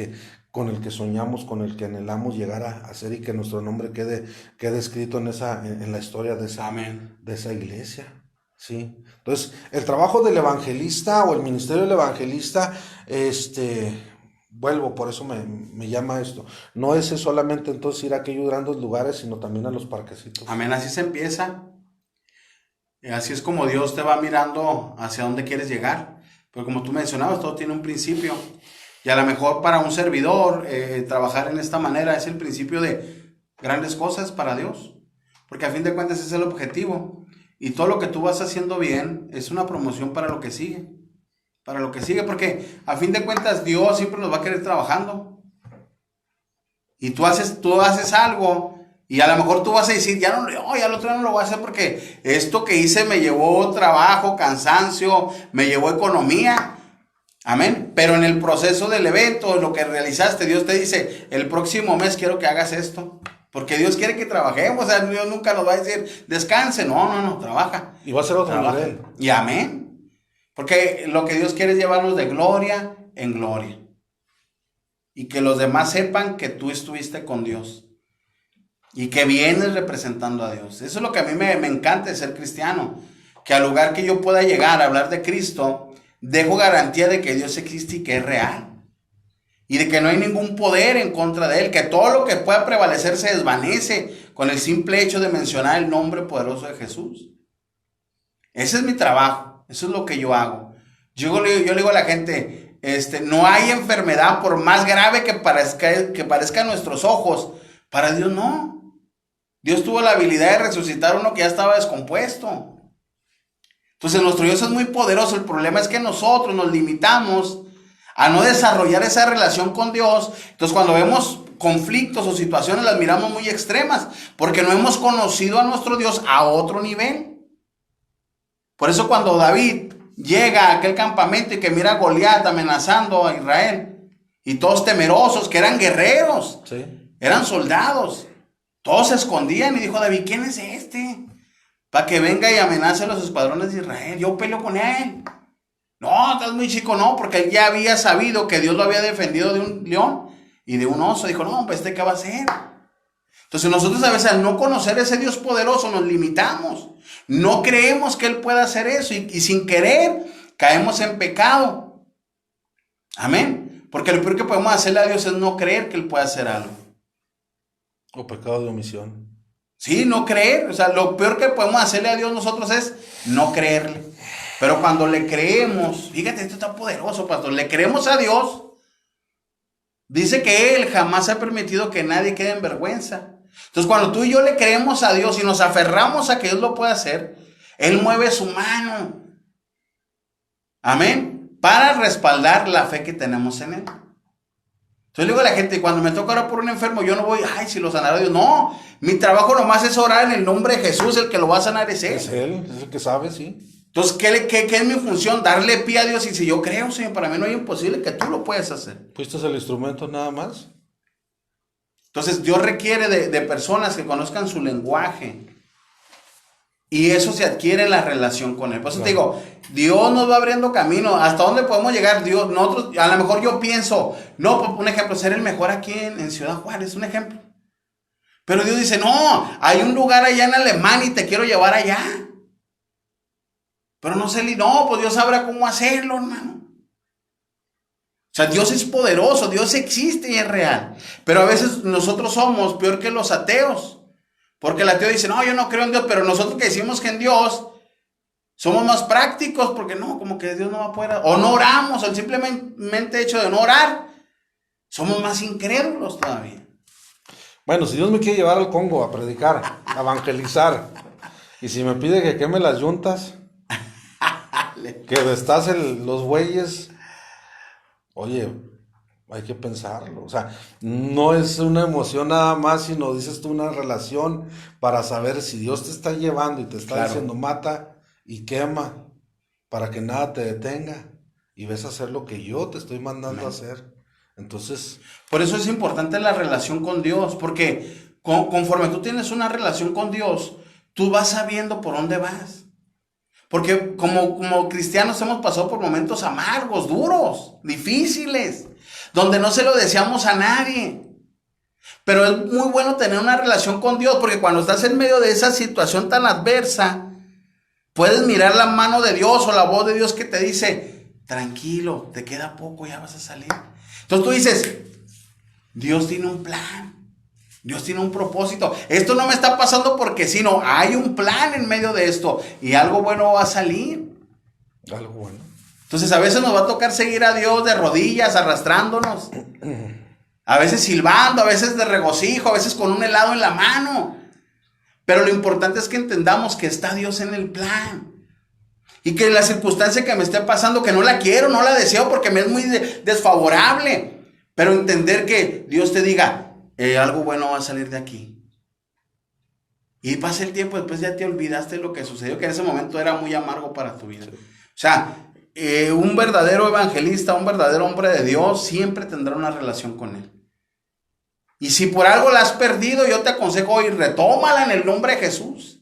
Speaker 1: con el que soñamos, con el que anhelamos llegar a ser y que nuestro nombre quede escrito en la historia de
Speaker 2: Amén.
Speaker 1: esa iglesia. Sí, entonces el trabajo del evangelista o el ministerio del evangelista, vuelvo, por eso me llama esto, no es solamente entonces ir a aquellos grandes lugares, sino también a los parquecitos.
Speaker 2: Amén. Así se empieza. Así es como Dios te va mirando hacia dónde quieres llegar. Pero como tú mencionabas, todo tiene un principio. Y a lo mejor para un servidor trabajar en esta manera es el principio de grandes cosas para Dios. Porque a fin de cuentas es el objetivo. Y todo lo que tú vas haciendo bien es una promoción para lo que sigue. Para lo que sigue, porque a fin de cuentas Dios siempre nos va a querer trabajando. Y tú haces algo y a lo mejor tú vas a decir, ya el otro día no lo voy a hacer porque esto que hice me llevó trabajo, cansancio, me llevó economía. Amén. Pero en el proceso del evento, en lo que realizaste, Dios te dice, el próximo mes quiero que hagas esto. Porque Dios quiere que trabajemos, o sea, Dios nunca nos va a decir, descanse, no, trabaja.
Speaker 1: Y va a ser otro nivel.
Speaker 2: Y amén. Porque lo que Dios quiere es llevarnos de gloria en gloria. Y que los demás sepan que tú estuviste con Dios. Y que vienes representando a Dios. Eso es lo que a mí me encanta de ser cristiano. Que al lugar que yo pueda llegar a hablar de Cristo, dejo garantía de que Dios existe y que es real. Y de que no hay ningún poder en contra de Él, que todo lo que pueda prevalecer se desvanece con el simple hecho de mencionar el nombre poderoso de Jesús. Ese es mi trabajo, eso es lo que yo hago. Yo le digo a la gente, no hay enfermedad por más grave que parezca a nuestros ojos, para Dios no. Dios tuvo la habilidad de resucitar a uno que ya estaba descompuesto. Entonces nuestro Dios es muy poderoso, el problema es que nosotros nos limitamos a no desarrollar esa relación con Dios. Entonces cuando vemos conflictos o situaciones las miramos muy extremas, porque no hemos conocido a nuestro Dios a otro nivel. Por eso cuando David llega a aquel campamento y que mira a Goliat amenazando a Israel, y todos temerosos, que eran guerreros,
Speaker 1: Sí.
Speaker 2: eran soldados, todos se escondían, y dijo David, ¿quién es este? Para que venga y amenace a los escuadrones de Israel, yo peleo con él. No, estás muy chico, no, porque él ya había sabido que Dios lo había defendido de un león y de un oso. Dijo, no, pues ¿qué va a hacer? Entonces nosotros a veces al no conocer a ese Dios poderoso nos limitamos. No creemos que Él pueda hacer eso y sin querer caemos en pecado. Amén. Porque lo peor que podemos hacerle a Dios es no creer que Él pueda hacer algo.
Speaker 1: O pecado de omisión.
Speaker 2: Sí, no creer. O sea, lo peor que podemos hacerle a Dios nosotros es no creerle. Pero cuando le creemos, fíjate, esto está poderoso, pastor, le creemos a Dios, dice que Él jamás ha permitido que nadie quede en vergüenza. Entonces cuando tú y yo le creemos a Dios y nos aferramos a que Dios lo pueda hacer, Él mueve su mano. Amén. Para respaldar la fe que tenemos en Él. Entonces le digo a la gente, cuando me toca orar por un enfermo, yo no voy, ay, si lo sanará Dios. No, mi trabajo nomás es orar en el nombre de Jesús, el que lo va a sanar es Él.
Speaker 1: Es Él, es el que sabe, sí.
Speaker 2: Entonces, ¿qué es mi función? Darle pie a Dios. Y si yo creo, Señor, para mí no hay imposible que tú lo puedas hacer.
Speaker 1: ¿Fuiste el instrumento nada más?
Speaker 2: Entonces, Dios requiere de personas que conozcan su lenguaje. Y eso se adquiere en la relación con Él. Por eso te digo, Dios nos va abriendo camino. ¿Hasta dónde podemos llegar? Dios, nosotros, a lo mejor yo pienso, no, un ejemplo, ser el mejor aquí en Ciudad Juárez, un ejemplo. Pero Dios dice, no, hay un lugar allá en Alemania y te quiero llevar allá. Pero no sé, no, pues Dios sabrá cómo hacerlo, hermano. O sea, Dios es poderoso, Dios existe y es real. Pero a veces nosotros somos peor que los ateos. Porque el ateo dice, no, yo no creo en Dios, pero nosotros que decimos que en Dios somos más prácticos, porque no, como que Dios no va a poder, o no oramos, o el simplemente hecho de no orar, somos más incrédulos todavía.
Speaker 1: Bueno, si Dios me quiere llevar al Congo a predicar, a evangelizar, y si me pide que queme las yuntas, que destace los bueyes, oye, hay que pensarlo. O sea, no es una emoción nada más, sino dices tú una relación para saber si Dios te está llevando y te está diciendo mata y quema para que nada te detenga y ves a hacer lo que yo te estoy mandando a hacer. Entonces,
Speaker 2: por eso es importante la relación con Dios, porque conforme tú tienes una relación con Dios, tú vas sabiendo por dónde vas. Porque como cristianos hemos pasado por momentos amargos, duros, difíciles, donde no se lo deseamos a nadie. Pero es muy bueno tener una relación con Dios, porque cuando estás en medio de esa situación tan adversa, puedes mirar la mano de Dios o la voz de Dios que te dice, tranquilo, te queda poco, ya vas a salir. Entonces tú dices, Dios tiene un plan. Dios tiene un propósito. Esto no me está pasando porque sí, no, hay un plan en medio de esto y algo bueno va a salir.
Speaker 1: Algo bueno.
Speaker 2: Entonces a veces nos va a tocar seguir a Dios de rodillas, arrastrándonos. A veces silbando, a veces de regocijo, a veces con un helado en la mano. Pero lo importante es que entendamos que está Dios en el plan. Y que la circunstancia que me esté pasando, que no la quiero, no la deseo porque me es muy desfavorable. Pero entender que Dios te diga, algo bueno va a salir de aquí. Y pasa el tiempo, después ya te olvidaste de lo que sucedió, que en ese momento era muy amargo para tu vida. Sí. O sea, un verdadero evangelista, un verdadero hombre de Dios, siempre tendrá una relación con Él. Y si por algo la has perdido, yo te aconsejo hoy, retómala en el nombre de Jesús.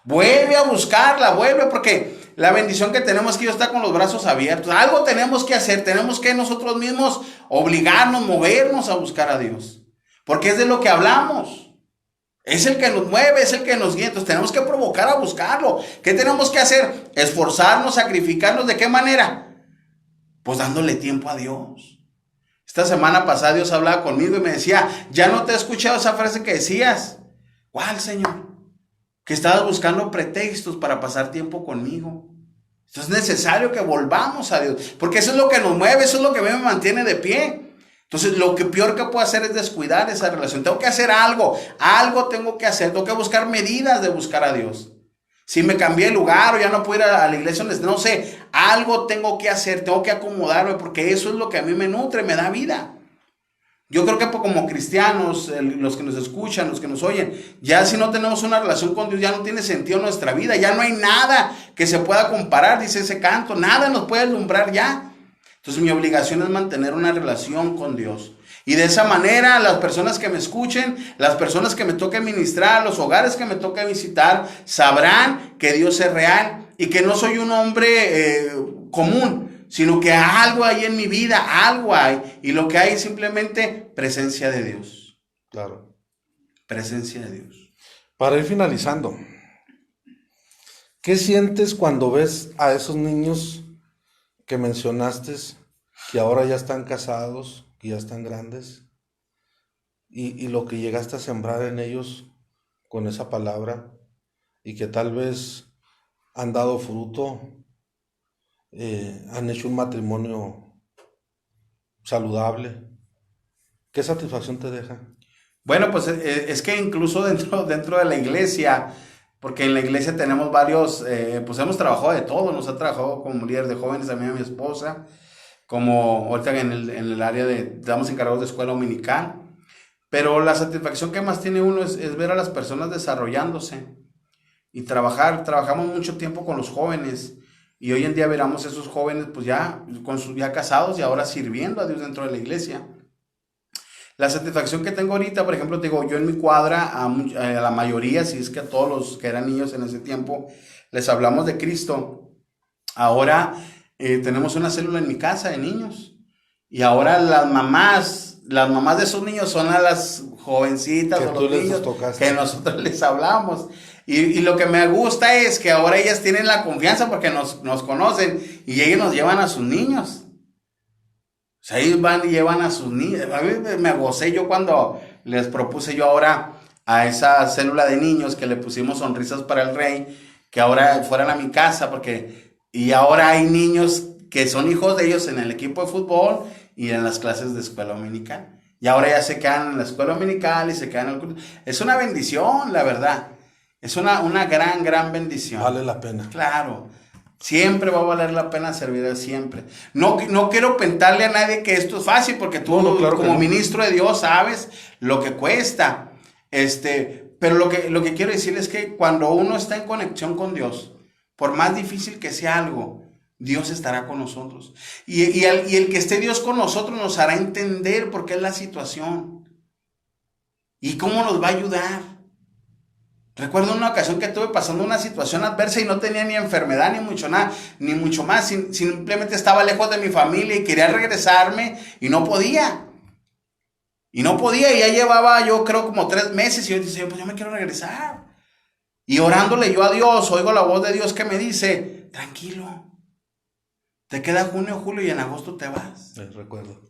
Speaker 2: Vuelve a buscarla, vuelve, porque la bendición que tenemos es que Dios está con los brazos abiertos. Algo tenemos que hacer, tenemos que nosotros mismos obligarnos, movernos a buscar a Dios. Porque es de lo que hablamos. Es el que nos mueve, es el que nos guía. Entonces tenemos que provocar a buscarlo. ¿Qué tenemos que hacer? Esforzarnos, sacrificarnos. ¿De qué manera? Pues dándole tiempo a Dios. Esta semana pasada Dios hablaba conmigo y me decía, ya no te he escuchado esa frase que decías. ¿Cuál, Señor? Que estabas buscando pretextos para pasar tiempo conmigo. Entonces es necesario que volvamos a Dios. Porque eso es lo que nos mueve, eso es lo que me mantiene de pie. Entonces, lo que peor que puedo hacer es descuidar esa relación. Tengo que hacer algo tengo que hacer, tengo que buscar medidas de buscar a Dios. Si me cambié de lugar o ya no puedo ir a la iglesia, no sé, algo tengo que hacer, tengo que acomodarme porque eso es lo que a mí me nutre, me da vida. Yo creo que como cristianos, los que nos escuchan, los que nos oyen, ya si no tenemos una relación con Dios, ya no tiene sentido nuestra vida, ya no hay nada que se pueda comparar, dice ese canto, nada nos puede alumbrar ya. Entonces mi obligación es mantener una relación con Dios. Y de esa manera las personas que me escuchen, las personas que me toque ministrar, los hogares que me toque visitar, sabrán que Dios es real y que no soy un hombre común, sino que algo hay en mi vida, algo hay. Y lo que hay es simplemente presencia de Dios.
Speaker 1: Claro.
Speaker 2: Presencia de Dios.
Speaker 1: Para ir finalizando, ¿qué sientes cuando ves a esos niños que mencionaste, que ahora ya están casados, que ya están grandes, y lo que llegaste a sembrar en ellos con esa palabra, y que tal vez han dado fruto, han hecho un matrimonio saludable? ¿Qué satisfacción te deja?
Speaker 2: Bueno, pues es que incluso dentro de la iglesia, porque en la iglesia tenemos varios, pues hemos trabajado de todo, nos ha trabajado como líder de jóvenes, a mí y a mi esposa, como ahorita en el área estamos encargados de escuela dominical, pero la satisfacción que más tiene uno es ver a las personas desarrollándose y trabajamos mucho tiempo con los jóvenes, y hoy en día veramos esos jóvenes pues ya, ya casados y ahora sirviendo a Dios dentro de la iglesia. La satisfacción que tengo ahorita, por ejemplo, digo, yo en mi cuadra, a la mayoría, si es que a todos los que eran niños en ese tiempo, les hablamos de Cristo. Ahora tenemos una célula en mi casa de niños. Y ahora las mamás de esos niños son a las jovencitas o los niños que nosotros les hablamos. Y lo que me gusta es que ahora ellas tienen la confianza porque nos conocen y ellos nos llevan a sus niños. O sea, ellos van y llevan a sus niños. A mí me gocé yo cuando les propuse yo ahora a esa célula de niños que le pusimos Sonrisas para el Rey, que ahora fueran a mi casa, y ahora hay niños que son hijos de ellos en el equipo de fútbol y en las clases de escuela dominical. Y ahora ya se quedan en la escuela dominical y se quedan en el culto. Es una bendición, la verdad. Es una gran bendición.
Speaker 1: Vale la pena.
Speaker 2: Claro. Siempre va a valer la pena servir a Dios, siempre. No quiero pintarle a nadie que esto es fácil, porque tú claro como ministro de Dios sabes lo que cuesta. Pero lo que quiero decir es que cuando uno está en conexión con Dios, por más difícil que sea algo, Dios estará con nosotros. Y el que esté Dios con nosotros nos hará entender por qué es la situación y cómo nos va a ayudar. Recuerdo una ocasión que estuve pasando una situación adversa y no tenía ni enfermedad, ni mucho más. Simplemente estaba lejos de mi familia y quería regresarme y no podía. Y ya llevaba yo creo como 3 meses y yo decía, pues yo me quiero regresar. Y orándole yo a Dios, oigo la voz de Dios que me dice, tranquilo, te queda junio, julio y en agosto te vas.
Speaker 1: Recuerdo.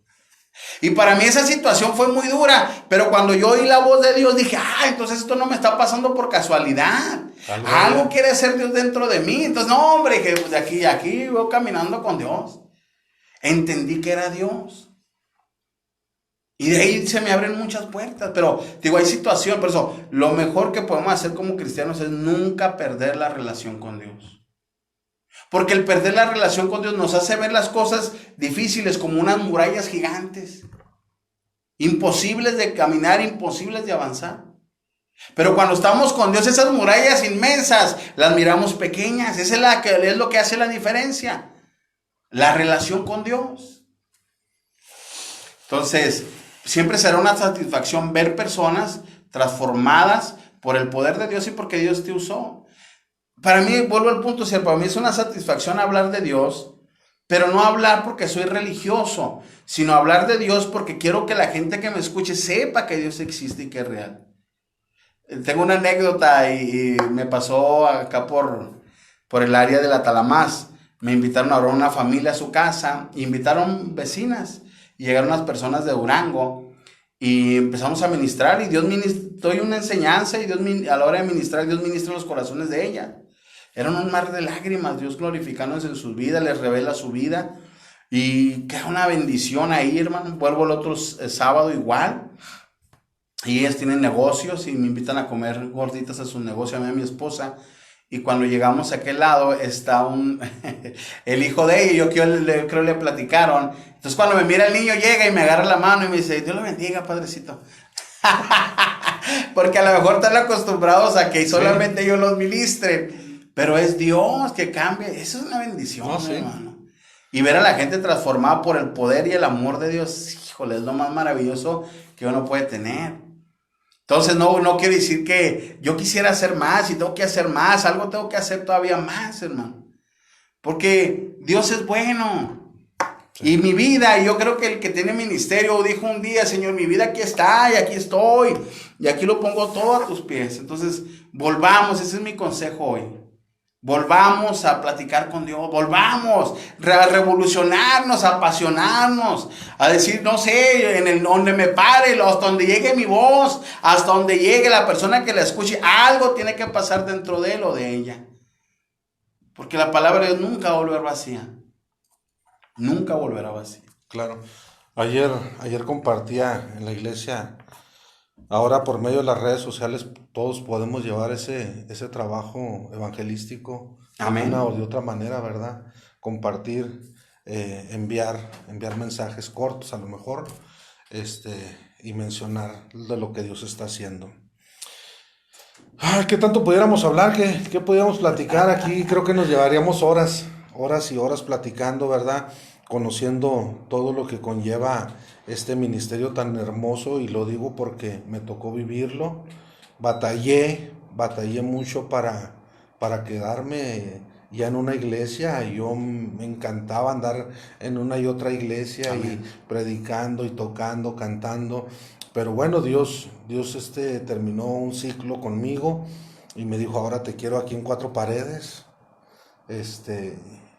Speaker 2: Y para mí esa situación fue muy dura, pero cuando yo oí la voz de Dios dije, entonces esto no me está pasando por casualidad. Algo quiere hacer Dios dentro de mí. Entonces, no, hombre, que pues de aquí voy caminando con Dios. Entendí que era Dios. Y de ahí se me abren muchas puertas, pero digo, hay situación, por eso lo mejor que podemos hacer como cristianos es nunca perder la relación con Dios. Porque el perder la relación con Dios nos hace ver las cosas difíciles como unas murallas gigantes, imposibles de caminar, imposibles de avanzar. Pero cuando estamos con Dios, esas murallas inmensas las miramos pequeñas. Esa es lo que hace la diferencia, la relación con Dios. Entonces, siempre será una satisfacción ver personas transformadas por el poder de Dios y porque Dios te usó. Para mí, vuelvo al punto, para mí es una satisfacción hablar de Dios, pero no hablar porque soy religioso, sino hablar de Dios porque quiero que la gente que me escuche sepa que Dios existe y que es real. Tengo una anécdota y me pasó acá por el área de la Talamás. Me invitaron a una familia a su casa, invitaron vecinas, y llegaron unas personas de Durango y empezamos a ministrar y Dios doy una enseñanza y Dios a la hora de ministrar, Dios ministra los corazones de ella. Eran un mar de lágrimas, Dios glorificándose en sus vidas, les revela su vida y queda una bendición ahí, hermano. Vuelvo el otro sábado igual y ellas tienen negocios y me invitan a comer gorditas a su negocio, a mí y a mi esposa. Y cuando llegamos a aquel lado está el hijo de ella, yo creo le platicaron. Entonces cuando me mira el niño llega y me agarra la mano y me dice, Dios lo bendiga, padrecito. Porque a lo mejor están acostumbrados a que solamente yo los ministre, pero es Dios que cambia. Eso es una bendición,
Speaker 1: No, sí.
Speaker 2: hermano. Y ver a la gente transformada por el poder y el amor de Dios, híjole, es lo más maravilloso que uno puede tener. Entonces no quiere decir que yo quisiera hacer más y tengo que hacer más, algo tengo que hacer todavía más, hermano. Porque Dios es bueno. Sí. Y mi vida, yo creo que el que tiene ministerio dijo un día, Señor, mi vida aquí está y aquí estoy. Y aquí lo pongo todo a tus pies. Entonces, volvamos, ese es mi consejo hoy. Volvamos a platicar con Dios, volvamos a revolucionarnos, a apasionarnos, a decir, no sé, donde me pare, hasta donde llegue mi voz, hasta donde llegue la persona que la escuche, algo tiene que pasar dentro de él o de ella. Porque la palabra de Dios nunca va a volver vacía, nunca volverá vacía.
Speaker 1: Claro, ayer compartía en la iglesia. Ahora por medio de las redes sociales todos podemos llevar ese trabajo evangelístico.
Speaker 2: Amén.
Speaker 1: De una o de otra manera, ¿verdad? Compartir, enviar mensajes cortos a lo mejor, y mencionar de lo que Dios está haciendo. ¿Qué tanto pudiéramos hablar? ¿Qué pudiéramos platicar aquí? Creo que nos llevaríamos horas y horas platicando, ¿verdad? Conociendo todo lo que conlleva este ministerio tan hermoso, y lo digo porque me tocó vivirlo. Batallé mucho para quedarme ya en una iglesia. Yo me encantaba andar en una y otra iglesia. Amén. Y predicando y tocando, cantando. Pero bueno, Dios terminó un ciclo conmigo y me dijo, ahora te quiero aquí en 4 paredes.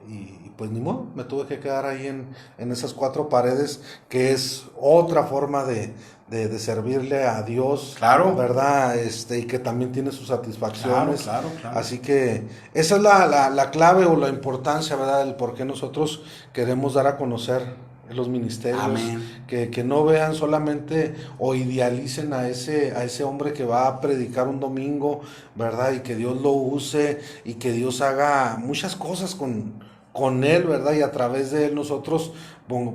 Speaker 1: Y pues ni modo, me tuve que quedar ahí en esas 4 paredes, que es otra forma de servirle a Dios,
Speaker 2: claro,
Speaker 1: ¿verdad? Y que también tiene sus satisfacciones.
Speaker 2: Claro.
Speaker 1: Así que esa es la clave o la importancia, ¿verdad? El por qué nosotros queremos dar a conocer los ministerios.
Speaker 2: Amén.
Speaker 1: Que no vean solamente o idealicen a ese hombre que va a predicar un domingo, ¿verdad? Y que Dios lo use y que Dios haga muchas cosas con él, ¿verdad? Y a través de él nosotros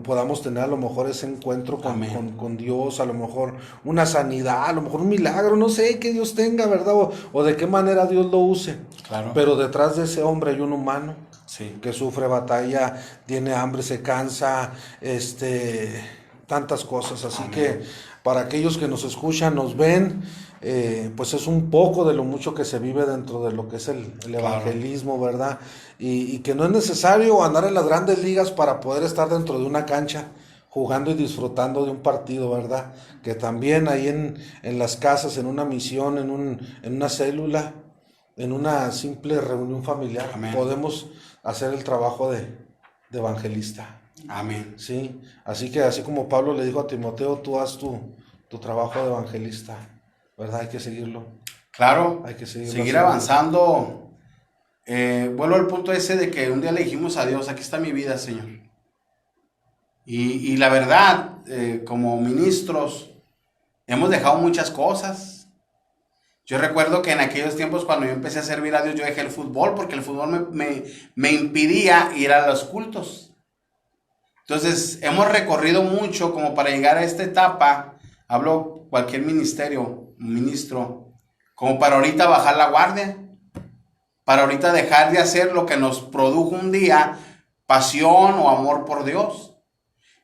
Speaker 1: podamos tener a lo mejor ese encuentro con Dios, a lo mejor una sanidad, a lo mejor un milagro, no sé, que Dios tenga, ¿verdad? O de qué manera Dios lo use.
Speaker 2: Claro.
Speaker 1: Pero detrás de ese hombre hay un humano.
Speaker 2: Sí.
Speaker 1: Que sufre batalla, tiene hambre, se cansa, tantas cosas. Así Amén. Que para aquellos que nos escuchan, nos ven, pues es un poco de lo mucho que se vive dentro de lo que es el evangelismo, claro. ¿Verdad? Y que no es necesario andar en las grandes ligas para poder estar dentro de una cancha jugando y disfrutando de un partido, ¿verdad? Que también ahí en las casas, en una misión, en una célula, en una simple reunión familiar, Amén. Podemos hacer el trabajo de evangelista.
Speaker 2: Amén.
Speaker 1: Sí, así que así como Pablo le dijo a Timoteo, tú haz tu trabajo de evangelista, ¿verdad? Hay que seguirlo.
Speaker 2: Claro,
Speaker 1: hay que
Speaker 2: seguir avanzando. Vuelvo al punto ese de que un día le dijimos a Dios, aquí está mi vida, Señor. Y la verdad, como ministros, hemos dejado muchas cosas. Yo recuerdo que en aquellos tiempos cuando yo empecé a servir a Dios, yo dejé el fútbol porque el fútbol me impidía ir a los cultos. Entonces, hemos recorrido mucho como para llegar a esta etapa. Hablo cualquier ministro, como para ahorita bajar la guardia. Para ahorita dejar de hacer lo que nos produjo un día pasión o amor por Dios.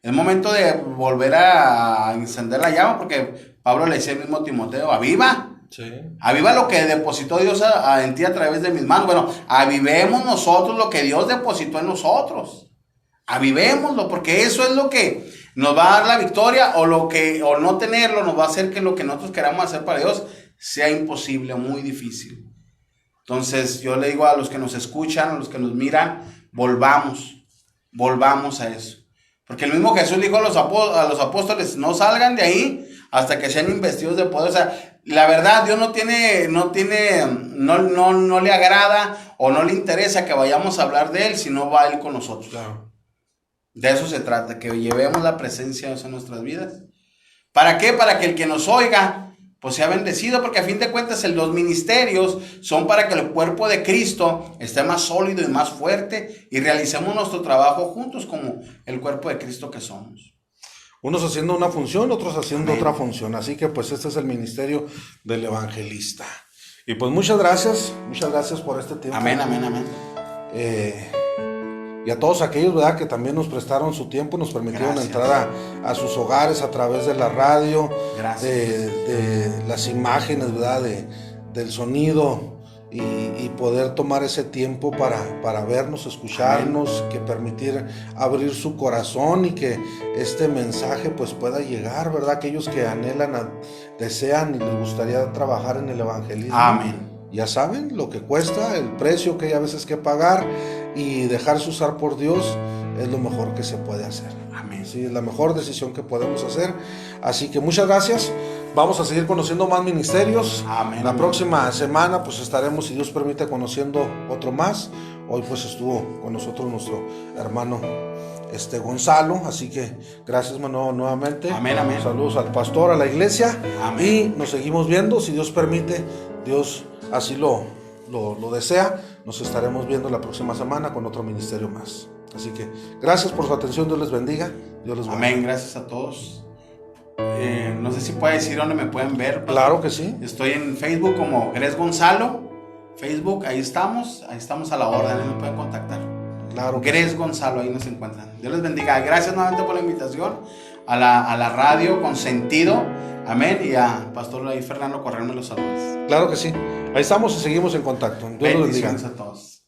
Speaker 2: Es momento de volver a encender la llama, porque Pablo le decía al mismo Timoteo, aviva.
Speaker 1: Sí.
Speaker 2: Aviva lo que depositó Dios en ti a través de mis manos. Bueno, avivemos nosotros lo que Dios depositó en nosotros. Avivémoslo, porque eso es lo que nos va a dar la victoria, o no tenerlo nos va a hacer que lo que nosotros queramos hacer para Dios sea imposible, muy difícil. Entonces yo le digo a los que nos escuchan, a los que nos miran, volvamos a eso. Porque el mismo Jesús dijo a los apóstoles, no salgan de ahí hasta que sean investidos de poder. O sea, la verdad, Dios no le agrada o no le interesa que vayamos a hablar de Él, si no va Él con nosotros.
Speaker 1: Claro.
Speaker 2: De eso se trata, que llevemos la presencia de Dios en nuestras vidas. ¿Para qué? Para que el que nos oiga pues sea bendecido, porque a fin de cuentas los ministerios son para que el cuerpo de Cristo esté más sólido y más fuerte y realicemos nuestro trabajo juntos como el cuerpo de Cristo que somos.
Speaker 1: Unos haciendo una función, otros haciendo
Speaker 2: Amén.
Speaker 1: otra función. Así que pues este es el ministerio del evangelista. Y pues muchas gracias por este tiempo.
Speaker 2: Amén, amén, amén.
Speaker 1: Y a todos aquellos, ¿verdad?, que también nos prestaron su tiempo, nos permitieron
Speaker 2: Gracias.
Speaker 1: entrar a sus hogares a través de la radio,
Speaker 2: Gracias.
Speaker 1: de las imágenes, ¿verdad?, del sonido y poder tomar ese tiempo para vernos, escucharnos, que permitir abrir su corazón y que este mensaje pues pueda llegar, ¿verdad?, aquellos que anhelan, desean y les gustaría trabajar en el evangelismo.
Speaker 2: Amén.
Speaker 1: Ya saben lo que cuesta, el precio que hay a veces que pagar, y dejarse usar por Dios es lo mejor que se puede hacer.
Speaker 2: Amén.
Speaker 1: Sí, es la mejor decisión que podemos hacer. Así que muchas gracias. Vamos a seguir conociendo más ministerios.
Speaker 2: Amén.
Speaker 1: La próxima semana pues estaremos, si Dios permite, conociendo otro más. Hoy pues estuvo con nosotros nuestro hermano Gonzalo, así que gracias, hermano, nuevamente.
Speaker 2: Amén, amén.
Speaker 1: Saludos al pastor, a la iglesia.
Speaker 2: Amén.
Speaker 1: Y nos seguimos viendo, si Dios permite, Dios así lo desea, nos estaremos viendo la próxima semana con otro ministerio más. Así que gracias por su atención, Dios les bendiga, Dios les guarde.
Speaker 2: Amén, gracias a todos. No sé si puede decir dónde me pueden ver, pastor.
Speaker 1: Claro que sí.
Speaker 2: Estoy en Facebook como Gres Gonzalo. Facebook, ahí estamos a la orden, ahí me pueden contactar.
Speaker 1: Claro que
Speaker 2: Gres Gonzalo, ahí nos encuentran. Dios les bendiga. Gracias nuevamente por la invitación a la radio con sentido. Amén. Y a Pastor Fernando Correa me los saludos.
Speaker 1: Claro que sí. Ahí estamos y seguimos en contacto. Dios los bendiga.
Speaker 2: Bendiciones a todos.